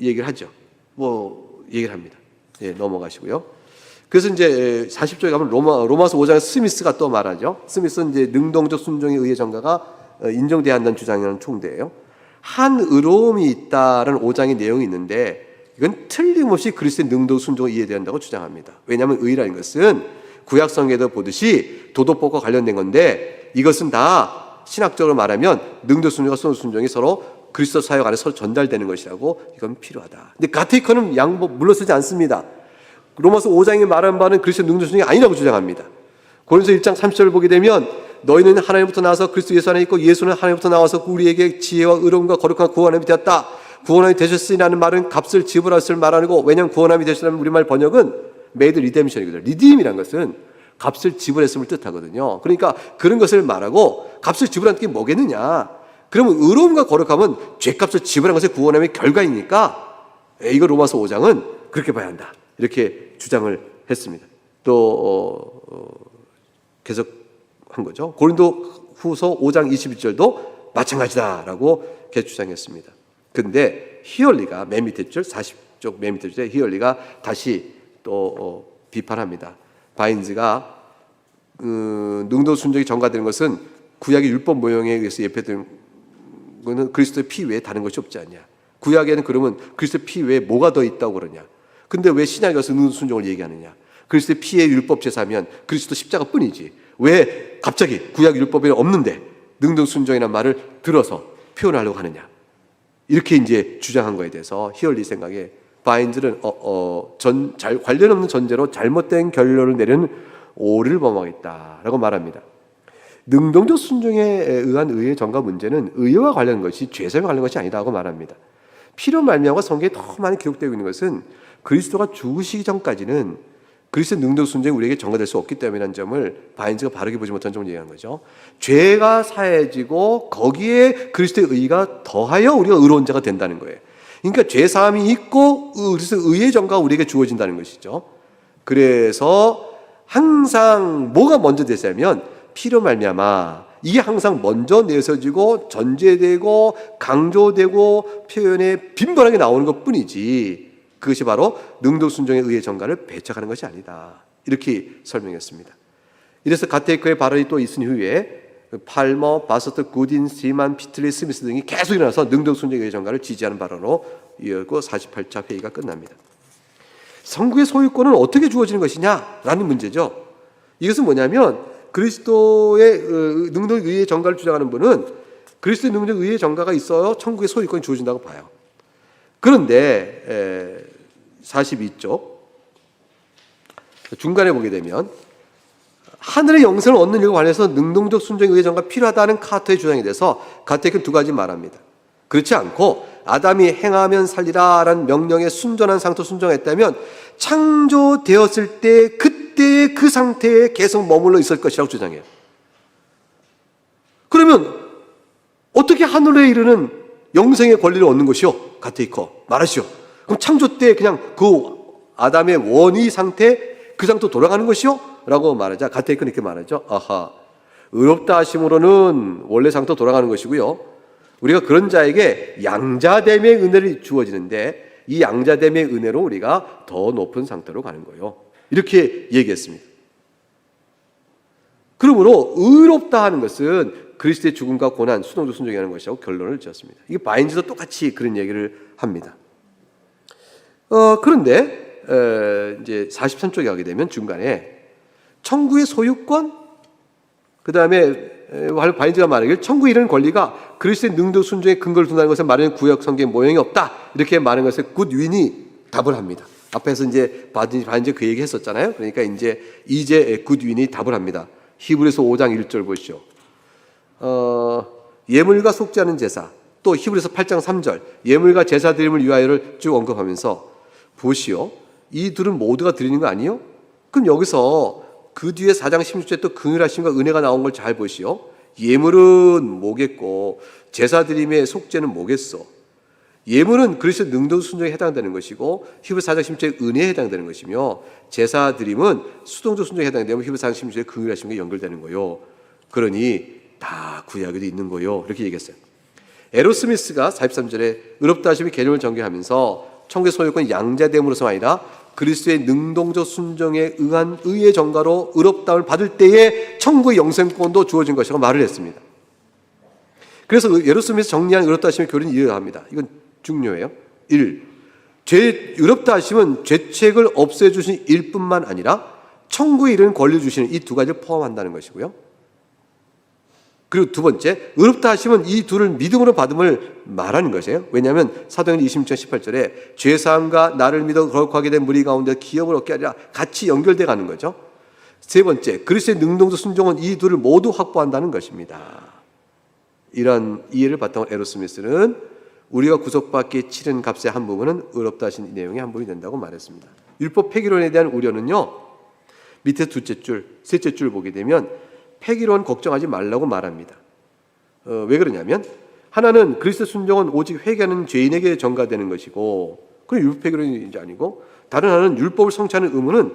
얘기를 하죠. 얘기를 합니다. 넘어가시고요. 그래서 이제 40쪽에 가면 로마서 5장에 스미스가 또 말하죠. 스미스는 이제 능동적 순종에 의해 전가가 인정돼야 한다는 주장이라는 총대예요. 한 의로움이 있다라는 5장의 내용이 있는데 이건 틀림없이 그리스도의 능동 순종을 이해돼야 한다고 주장합니다. 왜냐하면 의라는 것은 구약성경에도 보듯이 도덕법과 관련된 건데 이것은 다 신학적으로 말하면 능동 순종과 수동 순종이 서로 그리스도 사역 안에 서로 전달되는 것이라고 이건 필요하다. 근데 가테이커는 물러서지 않습니다. 로마서 5장에 말한 바는 그리스도 능동 순종이 아니라고 주장합니다. 고린도서 1장 30절을 보게 되면 너희는 하나님부터 나와서 그리스도 예수 안에 있고 예수는 하나님부터 나와서 우리에게 지혜와 의로움과 거룩한 구원함이 되었다. 구원함이 되셨으리라는 말은 값을 지불하셨을 말하고 왜냐하면 구원함이 되셨다는 우리말 번역은 made redemption이거든요. redeem이라는 것은 값을 지불했음을 뜻하거든요. 그러니까 그런 것을 말하고 값을 지불한 게 뭐겠느냐. 그러면 의로움과 거룩함은 죄값을 지불한 것의 구원함의 결과이니까 이거 로마서 5장은 그렇게 봐야 한다. 이렇게 주장을 했습니다. 또 계속한 거죠. 고린도 후서 5장 21절도 마찬가지다라고 주장했습니다. 근데 히얼리가 맨 밑에 줄 40쪽 맨 밑에 줄에 히얼리가 다시 또 비판합니다. 바인즈가 능동 순종이 전가되는 것은 구약의 율법 모형에 의해서 예표된 것은 그리스도의 피 외에 다른 것이 없지 않냐. 구약에는 그러면 그리스도의 피 외에 뭐가 더 있다고 그러냐. 근데 왜 신약에 가서 능동 순종을 얘기하느냐. 그리스도의 피의 율법 제사면 그리스도 십자가뿐이지. 왜 갑자기 구약 율법에 없는데 능동 순종이라는 말을 들어서 표현하려고 하느냐. 이렇게 이제 주장한 거에 대해서 히얼리 생각에 바인즈는 관련 없는 전제로 잘못된 결론을 내리는 오류를 범하겠다라고 말합니다. 능동적 순종에 의한 의의 전가 문제는 의와 관련한 것이 죄사함에 관련한 것이 아니다고 말합니다. 피로 말미암아 성경에 더 많이 기록되고 있는 것은 그리스도가 죽으시기 전까지는 그리스도의 능동 순종이 우리에게 전가될 수 없기 때문이라는 점을 바인즈가 바르게 보지 못한 점을 얘기하는 거죠. 죄가 사해지고 거기에 그리스도의 의가 더하여 우리가 의로운 자가 된다는 거예요. 그러니까 죄 사함이 있고 그래서 의의 전가가 우리에게 주어진다는 것이죠. 그래서 항상 뭐가 먼저 되냐면 피로 말미암아 이게 항상 먼저 내세워지고 전제되고 강조되고 표현에 빈번하게 나오는 것뿐이지 그것이 바로 능동 순종의 의의 전가를 배척하는 것이 아니다. 이렇게 설명했습니다. 이래서 가테이커의 발언이 또 있은 후에 팔머, 바서트, 구딘, 시만, 피틀리, 스미스 등이 계속 일어나서 능동 순종의 의의 전가를 지지하는 발언으로 이어고 48차 회의가 끝납니다. 성국의 소유권은 어떻게 주어지는 것이냐라는 문제죠. 이것은 뭐냐면 그리스도의 능동 의의 전가를 주장하는 분은 그리스도의 능동 의의 전가가 있어야 천국의 소유권이 주어진다고 봐요. 그런데 42쪽 중간에 보게 되면 하늘의 영생을 얻는 일과 관해서 능동적 순종의 의의 전가가 필요하다는 카토의 주장에 대해서 가테이크는 두 가지 말합니다. 그렇지 않고 아담이 행하면 살리라라는 명령에 순전한 상태로 순종했다면 창조되었을 때 그때의 그 상태에 계속 머물러 있을 것이라고 주장해요. 그러면 어떻게 하늘에 이르는 영생의 권리를 얻는 것이요? 가테이커 말하시오. 그럼 창조 때 그냥 그 아담의 원의 상태 그 상태로 돌아가는 것이요? 라고 말하자 가테이커는 이렇게 말하죠. 아하, 의롭다 하심으로는 원래 상태로 돌아가는 것이고요. 우리가 그런 자에게 양자됨의 은혜를 주어지는데 이 양자됨의 은혜로 우리가 더 높은 상태로 가는 거예요. 이렇게 얘기했습니다. 그러므로 의롭다 하는 것은 그리스도의 죽음과 고난, 수동적 순종이 하는 것이라고 결론을 지었습니다. 이게 바인즈도 똑같이 그런 얘기를 합니다. 그런데 이제 43쪽에 가게 되면 중간에 천국의 소유권, 그 다음에 바인즈가 말하길 천국에 이르는 권리가 그리스도의 능동 순종에 근거를 둔다는 것을 말하는 구약 성경에 모형이 없다. 이렇게 말하는 것에 굿윈이 답을 합니다. 앞에서 이제 바인즈 그 얘기 했었잖아요. 그러니까 이제 굿윈이 답을 합니다. 히브리서 5장 1절 보시죠. 예물과 속죄하는 제사, 또 히브리서 8장 3절 예물과 제사 드림을 위하여를 쭉 언급하면서 보시오. 이 둘은 모두가 드리는 거 아니요? 그럼 여기서 그 뒤에 4장 16절에 또 긍휼하심과 은혜가 나온 걸 잘 보시오. 예물은 뭐겠고 제사 드림의 속죄는 뭐겠어? 예물은 그리스도의 능동 순종에 해당되는 것이고 히브리서 4장 16절에 은혜에 해당되는 것이며 제사 드림은 수동적 순종에 해당되면 히브리서 4장 16절에 긍휼하심과 연결되는 거요. 그러니 다 구약에도 있는 거요. 이렇게 얘기했어요. 에로스미스가 43절에 의롭다 하심의 개념을 전개하면서 천국의 소유권이 양자됨으로서가 아니라 그리스도의 능동적 순종에 의한 의의 전가로 의롭다움을 받을 때에 천국의 영생권도 주어진 것이라고 말을 했습니다. 그래서 에로스미스 정리한 의롭다 하심의 교리는 이해합니다. 이건 중요해요. 1. 의롭다 하심은 죄책을 없애주신 일뿐만 아니라 천국에 이르는 권리를 주시는 이 두 가지를 포함한다는 것이고요. 그리고 두 번째, 의롭다 하심은 이 둘을 믿음으로 받음을 말하는 것이에요. 왜냐하면 사도행전 26장 18절에 죄사함과 나를 믿어 거룩하게 된 무리 가운데 기업을 얻게 하리라 같이 연결돼 가는 거죠. 세 번째, 그리스도의 능동적 순종은 이 둘을 모두 확보한다는 것입니다. 이런 이해를 바탕으로 에로스미스는 우리가 구속받기에 치른 값의 한 부분은 의롭다 하신 이 내용의 한 부분이 된다고 말했습니다. 율법 폐기론에 대한 우려는요, 밑에 둘째 줄, 셋째 줄 보게 되면 폐기론 걱정하지 말라고 말합니다. 왜 그러냐면 하나는 그리스도 순종은 오직 회개하는 죄인에게 전가되는 것이고 그건 율법 폐기론이 아니고 다른 하나는 율법을 성취하는 의무는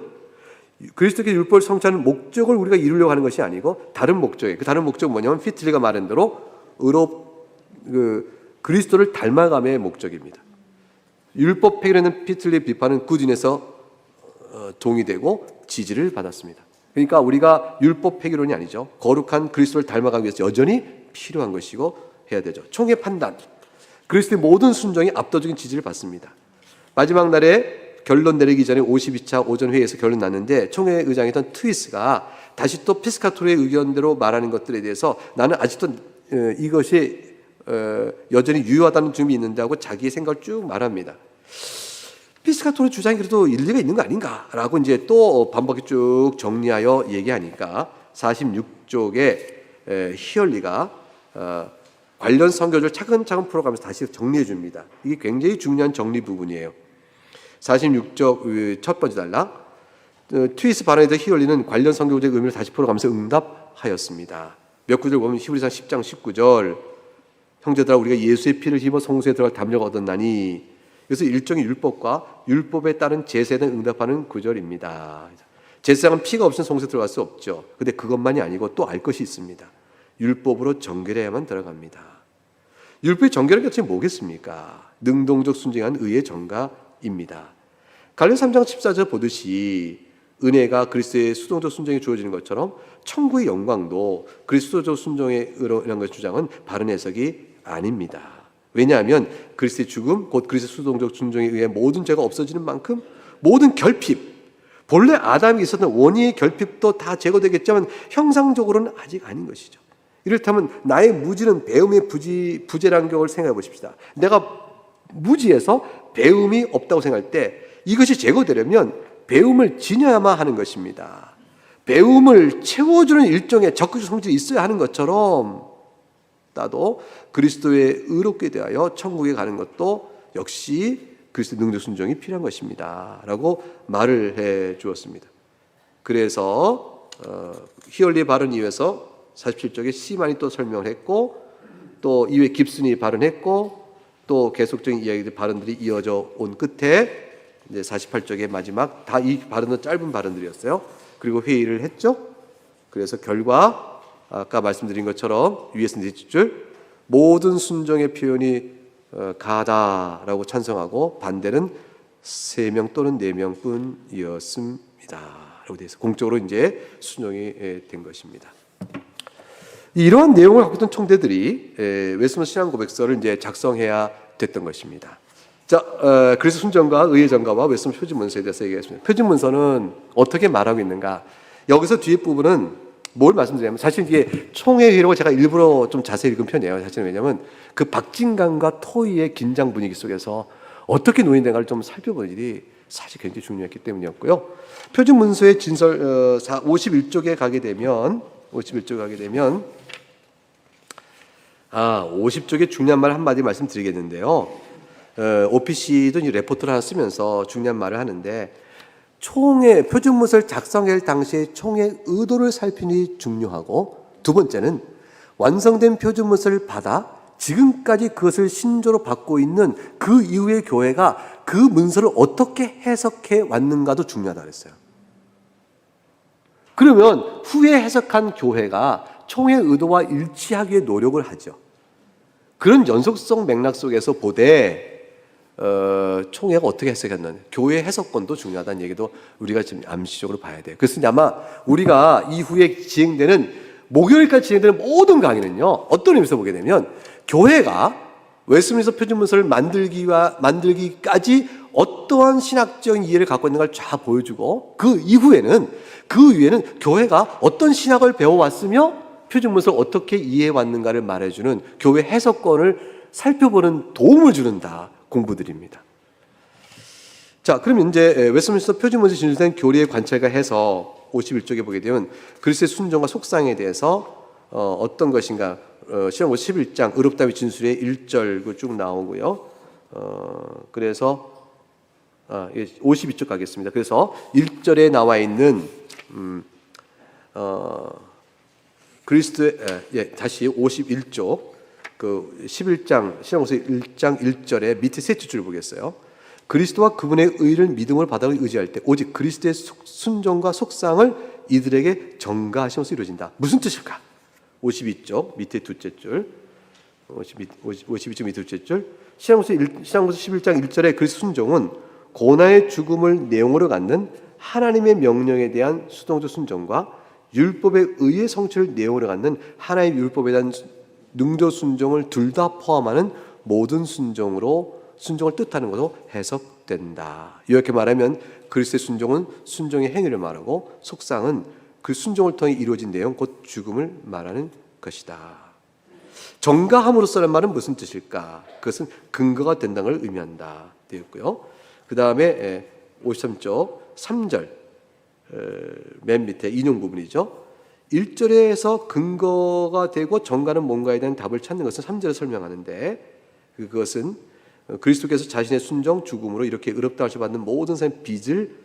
그리스도께 율법을 성취하는 목적을 우리가 이루려고 하는 것이 아니고 다른 목적이에요. 그 다른 목적은 뭐냐면 피틀리가 말한 대로 그리스도를 닮아감의 목적입니다. 율법 폐기론은 피틀리의 비판은 구딘에서 동의되고 지지를 받았습니다. 그러니까 우리가 율법 폐기론이 아니죠. 거룩한 그리스도를 닮아가기 위해서 여전히 필요한 것이고 해야 되죠. 총회 판단, 그리스도의 모든 순종이 압도적인 지지를 받습니다. 마지막 날에 결론 내리기 전에 52차 오전 회의에서 결론 났는데 총회 의장이던 트위스가 다시 또 피스카토르의 의견대로 말하는 것들에 대해서 나는 아직도 이것이 여전히 유효하다는 점이 있는데 하고 자기의 생각을 쭉 말합니다. 피스카토르 주장이 그래도 일리가 있는 거 아닌가라고 이제 또 반복해 쭉 정리하여 얘기하니까 46쪽에 히얼리가 관련 선교를 차근차근 풀어가면서 다시 정리해 줍니다. 이게 굉장히 중요한 정리 부분이에요. 46쪽 첫 번째 단락, 트위스 발언에 대해 히얼리는 관련 선교적인 의미를 다시 풀어가면서 응답하였습니다. 몇 구절 보면 히브리서 10장 19절, 형제들아 우리가 예수의 피를 힘입어 성소에 들어갈 담력을 얻었나니, 그래서 일종의 율법과 율법에 따른 제사에 대한 응답하는 구절입니다. 제사장은 피가 없으면 성소에 들어갈 수 없죠. 근데 그것만이 아니고 또 알 것이 있습니다. 율법으로 정결해야만 들어갑니다. 율법의 정결한 게 뭐겠습니까? 능동적 순종한 의의 정가입니다. 갈라디아 3장 14절 보듯이 은혜가 그리스도의 수동적 순종에 주어지는 것처럼 천국의 영광도 그리스도적 순종에 의한 것 주장은 바른 해석이 아닙니다. 왜냐하면 그리스도의 죽음, 곧 그리스도의 수동적 순종에 의해 모든 죄가 없어지는 만큼 모든 결핍, 본래 아담이 있었던 원인의 결핍도 다 제거되겠지만 형상적으로는 아직 아닌 것이죠. 이를테면 나의 무지는 배움의 부재라는 경우를 생각해 보십시다. 내가 무지해서 배움이 없다고 생각할 때 이것이 제거되려면 배움을 지녀야만 하는 것입니다. 배움을 채워주는 일종의 적극적 성질이 있어야 하는 것처럼 나도 그리스도의 의롭게 대하여 천국에 가는 것도 역시 그리스도 능력 순종이 필요한 것입니다 라고 말을 해 주었습니다. 그래서 히얼리 발언 이후에서 47쪽에 시만이 또 설명을 했고, 또 이후에 깁슨이 발언했고, 또 계속적인 이야기들 발언들이 이어져 온 끝에 이제 48쪽의 마지막, 다 이 발언은 짧은 발언들이었어요. 그리고 회의를 했죠. 그래서 결과 아까 말씀드린 것처럼 위에서 뒷줄 모든 순종의 표현이 가다라고 찬성하고 반대는 3명 또는 4명뿐이었습니다. 라고 되어 있어요. 공적으로 이제 순종이 된 것입니다. 이러한 내용을 갖고 있던 총대들이 웨스트민스터 신앙고백서를 이제 작성해야 됐던 것입니다. 자, 그래서 순종과 의의 정가와 웨스트민스터 표준문서에 대해서 얘기했습니다. 표준문서는 어떻게 말하고 있는가? 여기서 뒤에 부분은 뭘 말씀드리냐면, 사실 이게 총회의라고 제가 일부러 좀 자세히 읽은 편이에요. 사실은 왜냐하면 그 박진강과 토이의 긴장 분위기 속에서 어떻게 논의된가를 좀 살펴볼 일이 사실 굉장히 중요했기 때문이었고요. 표준문서의 진설 51쪽에 가게 되면 50쪽에 중요한 말 한마디 말씀드리겠는데요. OPC도 레포트를 하나 쓰면서 중요한 말을 하는데, 총회 표준문서를 작성할 당시에 총회 의도를 살피니 중요하고, 두 번째는 완성된 표준문서를 받아 지금까지 그것을 신조로 받고 있는 그 이후의 교회가 그 문서를 어떻게 해석해 왔는가도 중요하다 그랬어요. 그러면 후에 해석한 교회가 총회 의도와 일치하기 위해 노력을 하죠. 그런 연속성 맥락 속에서 보되 총회가 어떻게 해석했느냐, 교회 해석권도 중요하다는 얘기도 우리가 지금 암시적으로 봐야 돼요. 그래서 아마 우리가 이후에 진행되는 목요일까지 진행되는 모든 강의는요, 어떤 의미에서 보게 되면 교회가 웨스트민스터 표준문서를 만들기까지 어떠한 신학적인 이해를 갖고 있는 걸 쫙 보여주고, 그 이후에는 교회가 어떤 신학을 배워왔으며 표준문서를 어떻게 이해해왔는가를 말해주는 교회 해석권을 살펴보는 도움을 주는 다 공부들입니다. 자, 그럼 이제 웨스트민스터 표준문서에 진술된 교리의 관찰과 해서 51쪽에 보게 되면 그리스도의 순종과 속상에 대해서 어떤 것인가, 신약고 11장 의롭다의 진술의 1절 쭉 나오고요. 그래서 52쪽 가겠습니다. 그래서 1절에 나와 있는 그리스도의 다시 51쪽 그 11장 신약고서 1장 1절에 밑에 세 줄을 보겠어요. 그리스도와 그분의 의를 믿음으로 받아 의지할 때 오직 그리스도의 순종과 속상을 이들에게 전가하시면서 이루어진다. 무슨 뜻일까? 52쪽 밑에 둘째 줄, 52쪽 밑에 둘째 줄, 신약고서 11장 1절에 그리스도 순종은 고난의 죽음을 내용으로 갖는 하나님의 명령에 대한 수동적 순종과 율법의 의의 성취를 내용으로 갖는 하나님의 율법에 대한 능조 순종을 둘 다 포함하는 모든 순종을 뜻하는 것으로 해석된다. 이렇게 말하면 그리스도의 순종은 순종의 행위를 말하고 속상은 그 순종을 통해 이루어진 내용, 곧 죽음을 말하는 것이다. 정가함으로써라는 말은 무슨 뜻일까? 그것은 근거가 된다는 걸 의미한다 되었고요. 그 다음에 53쪽 3절 맨 밑에 인용 부분이죠. 1절에서 근거가 되고 정가는 뭔가에 대한 답을 찾는 것은 3절에 설명하는데, 그것은 그리스도께서 자신의 순종 죽음으로 이렇게 의롭다 하심을 받는 모든 사람의 빚을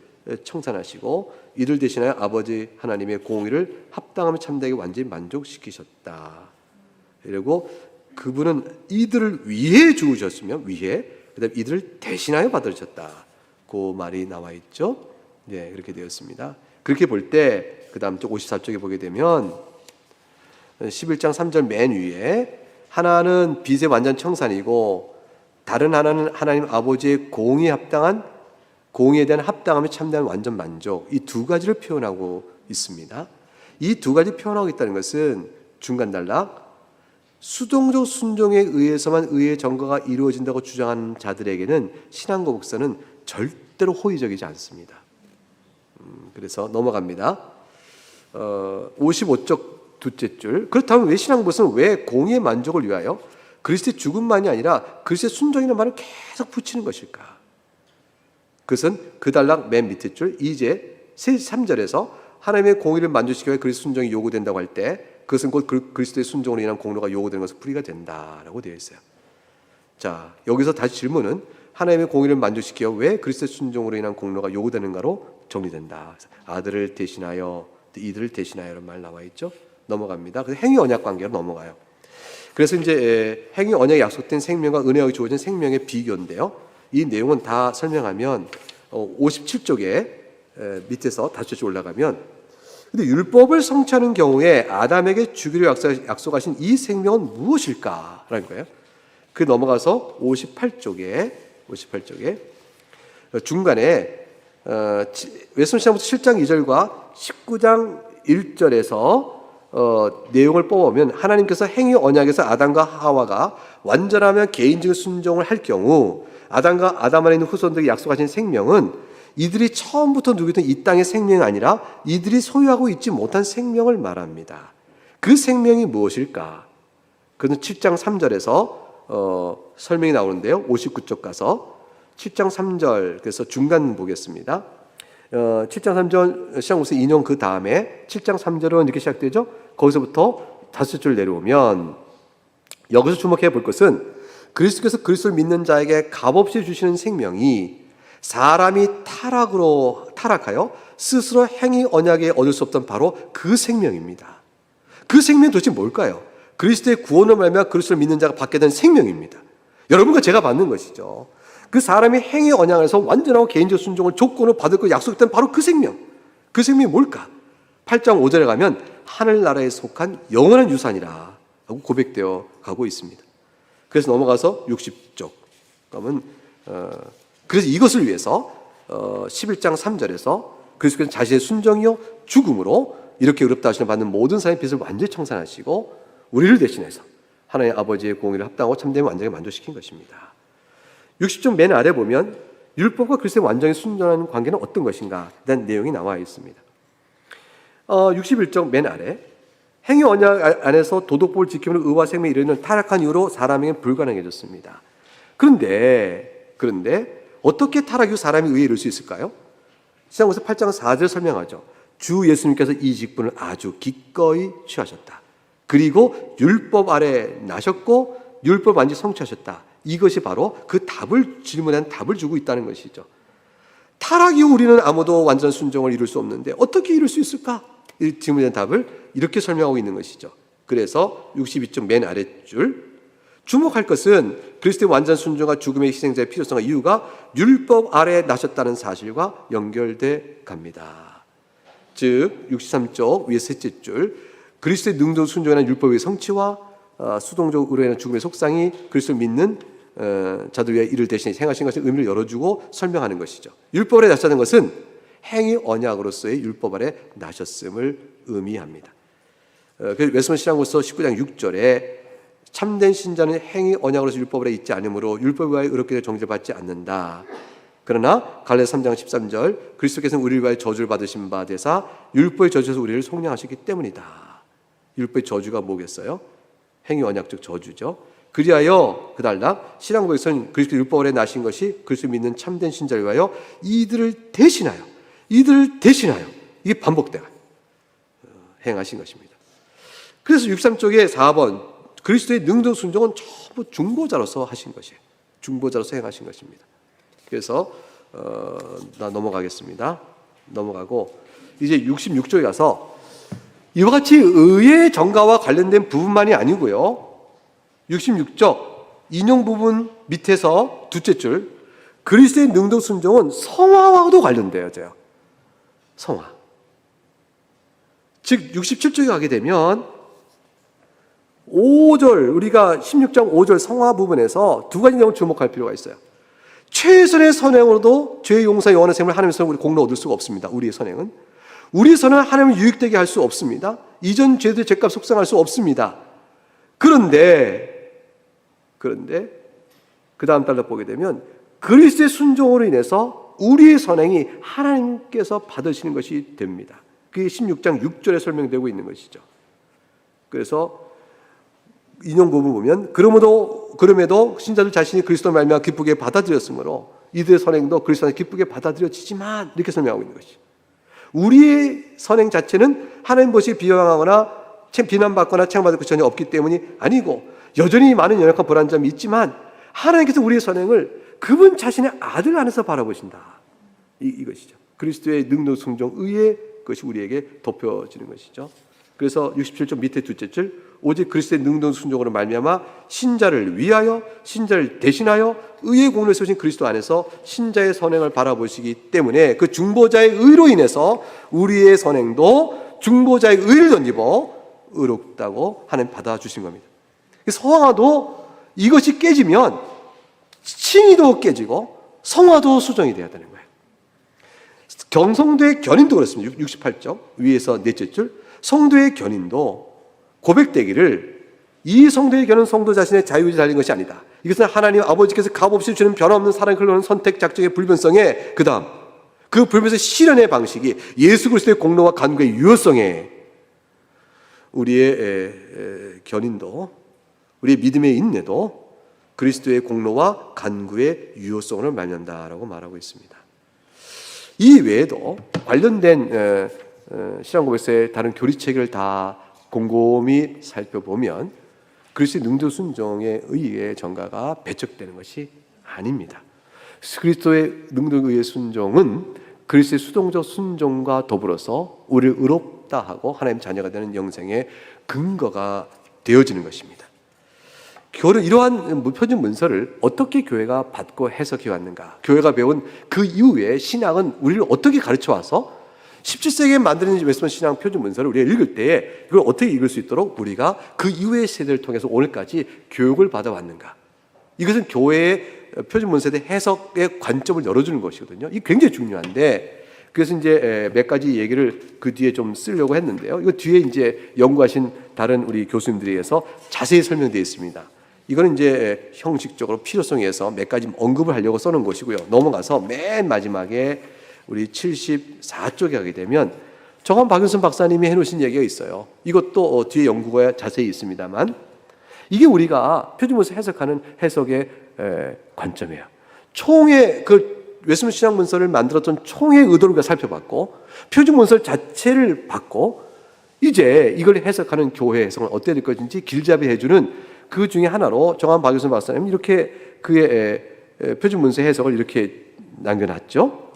청산하시고 이들 대신하여 아버지 하나님의 공의를 합당하며 참되게 완전히 만족시키셨다. 그리고 그분은 이들을 위해 죽으셨으며 그다음에 이들을 대신하여 받으셨다. 그 말이 나와 있죠. 네, 그렇게 되었습니다. 그렇게 볼 때 그 다음 쪽 54쪽에 보게 되면 11장 3절 맨 위에 하나는 빚의 완전 청산이고 다른 하나는 하나님 아버지의 공의에 대한 합당함에 참된 완전 만족, 이 두 가지를 표현하고 있습니다. 이 두 가지 표현하고 있다는 것은 중간 단락, 수동적 순종에 의해서만 의의 정거가 이루어진다고 주장하는 자들에게는 신앙과 목사는 절대로 호의적이지 않습니다. 그래서 넘어갑니다. 55쪽 둘째 줄. 그렇다면 왜 신앙법은 왜 공의의 만족을 위하여 그리스도의 죽음만이 아니라 그리스도의 순종이라는 말을 계속 붙이는 것일까? 그것은 그 단락 맨 밑에 줄 이제 3절에서 하나님의 공의를 만족시키기 위해 그리스도 순종이 요구된다고 할 때 그것은 곧 그리스도의 순종으로 인한 공로가 요구되는 것으로 풀이가 된다라고 되어 있어요. 자, 여기서 다시 질문은 하나님의 공의를 만족시키기 위해 왜 그리스도의 순종으로 인한 공로가 요구되는가로 정리된다. 아들을 대신하여, 이들을 대신하여 이런 말 나와 있죠. 넘어갑니다. 그래서 행위 언약 관계로 넘어가요. 그래서 이제 행위 언약에 약속된 생명과 은혜가 주어진 생명의 비교인데요. 이 내용은 다 설명하면 57쪽에 밑에서 다시 올라가면, 근데 율법을 성취하는 경우에 아담에게 주기로 약속하신 이 생명은 무엇일까라는 거예요. 그 넘어가서 58쪽에 중간에 웨스민스터 신학부터 7장 2절과 19장 1절에서 내용을 뽑아보면 하나님께서 행위 언약에서 아담과 하와가 완전하면 개인적인 순종을 할 경우 아담과 아담 안에 있는 후손들에게 약속하신 생명은 이들이 처음부터 누리던 이 땅의 생명이 아니라 이들이 소유하고 있지 못한 생명을 말합니다. 그 생명이 무엇일까? 그는 7장 3절에서 설명이 나오는데요. 59쪽 가서 7장 3절, 그래서 중간 보겠습니다. 7장 3절 시작부터 인용 그 다음에 7장 3절은 이렇게 시작되죠. 거기서부터 5줄 내려오면 여기서 주목해 볼 것은 그리스도께서 그리스도를 믿는 자에게 값없이 주시는 생명이 사람이 타락하여 스스로 행위 언약에 얻을 수 없던 바로 그 생명입니다. 그 생명이 도대체 뭘까요? 그리스도의 구원을 말미암아 그리스도를 믿는 자가 받게 된 생명입니다. 여러분과 제가 받는 것이죠. 그 사람이 행위 언약에서 완전하고 개인적 순종을 조건으로 받을 것 약속했던 바로 그 생명. 그 생명이 뭘까? 8장 5절에 가면 하늘나라에 속한 영원한 유산이라 하고 고백되어 가고 있습니다. 그래서 넘어가서 60쪽 가면 그래서 이것을 위해서 11장 3절에서 그리스도께서 자신의 순종이요 죽음으로 이렇게 의롭다 하시는 받는 모든 사람의 빚을 완전히 청산하시고 우리를 대신해서 하나님 아버지의 공의를 합당하고 참되면 완전히 만족시킨 것입니다. 60쪽 맨 아래 보면 율법과 그리스도의 완전히 순종하는 관계는 어떤 것인가 대한 내용이 나와 있습니다. 61쪽 맨 아래 행위 언약 안에서 도덕법을 지킴으로 의와 생명에 이르는 타락한 이후로 사람에게는 불가능해졌습니다. 그런데 어떻게 타락 이후 사람이 의에 이를 수 있을까요? 시작부터 8장 4절 설명하죠. 주 예수님께서 이 직분을 아주 기꺼이 취하셨다. 그리고 율법 아래 나셨고 율법 완전히 성취하셨다. 이것이 바로 그 질문한 답을 주고 있다는 것이죠. 타락 이후 우리는 아무도 완전 순종을 이룰 수 없는데 어떻게 이룰 수 있을까? 이 질문에 대한 답을 이렇게 설명하고 있는 것이죠. 그래서 62쪽 맨 아랫줄 주목할 것은 그리스도의 완전 순종과 죽음의 희생자의 필요성과 이유가 율법 아래에 나셨다는 사실과 연결돼 갑니다. 즉 63쪽 위에 셋째 줄 그리스도의 능동 순종이라는 율법의 성취와 수동적으로 인한 죽음의 속상이 그리스도를 믿는 자들 위해 이를 대신에 행하신 것의 의미를 열어주고 설명하는 것이죠. 율법 아래 나셨다는 것은 행위 언약으로서의 율법 아래 나셨음을 의미합니다. 웨스민스터 신학으로서 19장 6절에 참된 신자는 행위 언약으로서 율법 아래 있지 않으므로 율법에 의하여 의롭게 될 정죄를 받지 않는다. 그러나 갈라디아 3장 13절 그리스도께서는 우리를 위하여 저주를 받으신 바 되사 율법의 저주에서 우리를 속량하셨기 때문이다. 율법의 저주가 뭐겠어요? 행위 언약적 저주죠. 그리하여 그달락 신앙고백서는 그리스도 율법 아래 나신 것이 그리스도 믿는 참된 신자를 위하여 이들을 대신하여 이게 반복되어 행하신 것입니다. 그래서 63쪽에 4번 그리스도의 능동 순종은 전부 중보자로서 하신 것이에요. 중보자로서 행하신 것입니다. 그래서 나 넘어가겠습니다. 넘어가고 이제 66쪽에 가서 이와 같이 의의 정가와 관련된 부분만이 아니고요. 66쪽 인용 부분 밑에서 둘째 줄 그리스도의 능동 순종은 성화와도 관련돼요. 성화. 즉 67쪽에 가게 되면 5절 우리가 16장 5절 성화 부분에서 두 가지 내용을 주목할 필요가 있어요. 최선의 선행으로도 죄의 용서 영원한 생명을 하나님께서 우리 공로 얻을 수가 없습니다. 우리의 선행은 하나님을 유익되게 할 수 없습니다. 이전 죄들의 죄값 속상할 수 없습니다. 그런데 그 다음 달락 보게 되면 그리스도의 순종으로 인해서 우리의 선행이 하나님께서 받으시는 것이 됩니다. 그게 16장 6절에 설명되고 있는 것이죠. 그래서 인용 부분 보면 그럼에도 신자들 자신이 그리스도를 말미암아 기쁘게 받아들였으므로 이들의 선행도 그리스도를 기쁘게 받아들여지지만 이렇게 설명하고 있는 것이죠. 우리의 선행 자체는 하나님 보시기에 비방하거나 비난받거나 책망받을 것이 전혀 없기 때문이 아니고 여전히 많은 연약한 불안점이 있지만 하나님께서 우리의 선행을 그분 자신의 아들 안에서 바라보신다. 이것이죠. 그리스도의 능력 순종 의의 것이 우리에게 덮여지는 것이죠. 그래서 67쪽 밑에 둘째 줄 오직 그리스도의 능동 순종으로 말미암아 신자를 위하여 신자를 대신하여 의의 공로에 서신 그리스도 안에서 신자의 선행을 바라보시기 때문에 그 중보자의 의로 인해서 우리의 선행도 중보자의 의를 던지고 의롭다고 하나님 받아주신 겁니다. 성화도 이것이 깨지면 칭의도 깨지고 성화도 수정이 되어야 되는 거예요. 경성도의 견인도 그렇습니다. 68쪽 위에서 넷째 줄 성도의 견인도 고백되기를 이 성도의 견은 성도 자신의 자유의지에 달린 것이 아니다. 이것은 하나님 아버지께서 값없이 주는 변함없는 사랑을 흘러오는 선택 작정의 불변성에 그 다음 그 불변성의 실현의 방식이 예수 그리스도의 공로와 간구의 유효성에 우리의 견인도 우리의 믿음의 인내도 그리스도의 공로와 간구의 유효성을 말한다라고 말하고 있습니다. 이 외에도 관련된 신앙고백서의 다른 교리책을 다 곰곰이 살펴보면 그리스도의 능동 순종에 의해 정가가 배척되는 것이 아닙니다. 그리스도의 능동 의의 순종은 그리스도의 수동적 순종과 더불어서 우리를 의롭다 하고 하나님 자녀가 되는 영생의 근거가 되어지는 것입니다. 이러한 표준 문서를 어떻게 교회가 받고 해석해 왔는가? 교회가 배운 그 이후에 신학은 우리를 어떻게 가르쳐 와서 17세기에 만드는 웨스턴 신앙 표준 문서를 우리가 읽을 때에 이걸 어떻게 읽을 수 있도록 우리가 그 이후의 세대를 통해서 오늘까지 교육을 받아왔는가? 이것은 교회의 표준 문서에 대한 해석의 관점을 열어주는 것이거든요. 이게 굉장히 중요한데 그래서 이제 몇 가지 얘기를 그 뒤에 좀 쓰려고 했는데요. 이거 뒤에 이제 연구하신 다른 우리 교수님들에 의해서 자세히 설명되어 있습니다. 이거는 이제 형식적으로 필요성에 의해서 몇 가지 언급을 하려고 써놓은 것이고요. 넘어가서 맨 마지막에 우리 74쪽에 가게 되면 정한 박윤선 박사님이 해놓으신 얘기가 있어요. 이것도 뒤에 연구가 자세히 있습니다만 이게 우리가 표준문서 해석하는 해석의 관점이에요. 총의 웨스민스터 신학 문서를 만들었던 총의 의도를 우리가 살펴봤고 표준문서 자체를 봤고 이제 이걸 해석하는 교회 해석은 어떻게 될 것인지 길잡이 해주는 그 중에 하나로 정한 박윤선 박사님 이렇게 그의 표준문서 해석을 이렇게 남겨놨죠.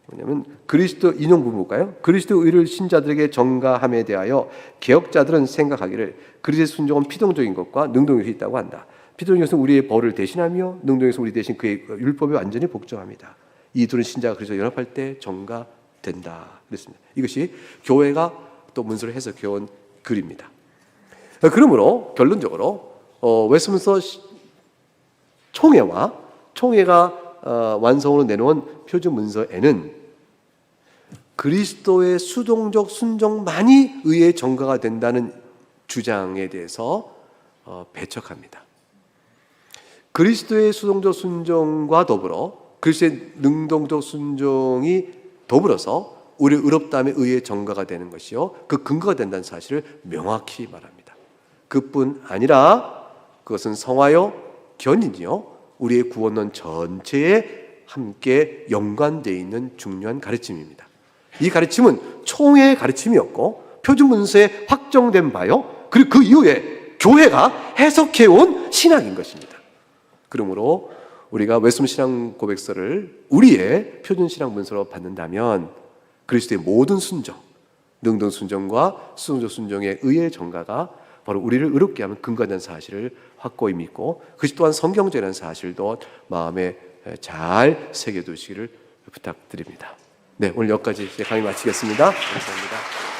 뭐냐면 그리스도 인용 부분 볼까요? 그리스도 의를 신자들에게 전가함에 대하여 개혁자들은 생각하기를 그리스도의 순종은 피동적인 것과 능동이 있다고 한다. 피동적인 것은 우리의 벌을 대신하며 능동인 것은 우리 대신 그의 율법에 완전히 복종합니다. 이 둘은 신자가 그리스도 연합할 때 전가된다. 그랬습니다. 이것이 교회가 또 문서를 해석해온 글입니다. 그러므로 결론적으로 웨스민스터 총회가 완성으로 내놓은 표준 문서에는 그리스도의 수동적 순종만이 의의 전가가 된다는 주장에 대해서 배척합니다. 그리스도의 수동적 순종과 더불어 그리스도의 능동적 순종이 더불어서 우리를 의롭다함에 의의 전가가 되는 것이요 그 근거가 된다는 사실을 명확히 말합니다. 그뿐 아니라 그것은 성화요 견인이요 우리의 구원론 전체에 함께 연관되어 있는 중요한 가르침입니다. 이 가르침은 총회의 가르침이었고 표준 문서에 확정된 바요. 그리고 그 이후에 교회가 해석해온 신학인 것입니다. 그러므로 우리가 웨스민 신앙 고백서를 우리의 표준 신앙 문서로 받는다면 그리스도의 모든 순종, 능동 순종과 수동적 순종의 의의 전가가 바로 우리를 의롭게 하는 근거가 된 사실을 확고히 믿고 그것이 또한 성경적이라는 사실도 마음에 잘 새겨두시기를 부탁드립니다. 네, 오늘 여기까지 강의 마치겠습니다. 감사합니다.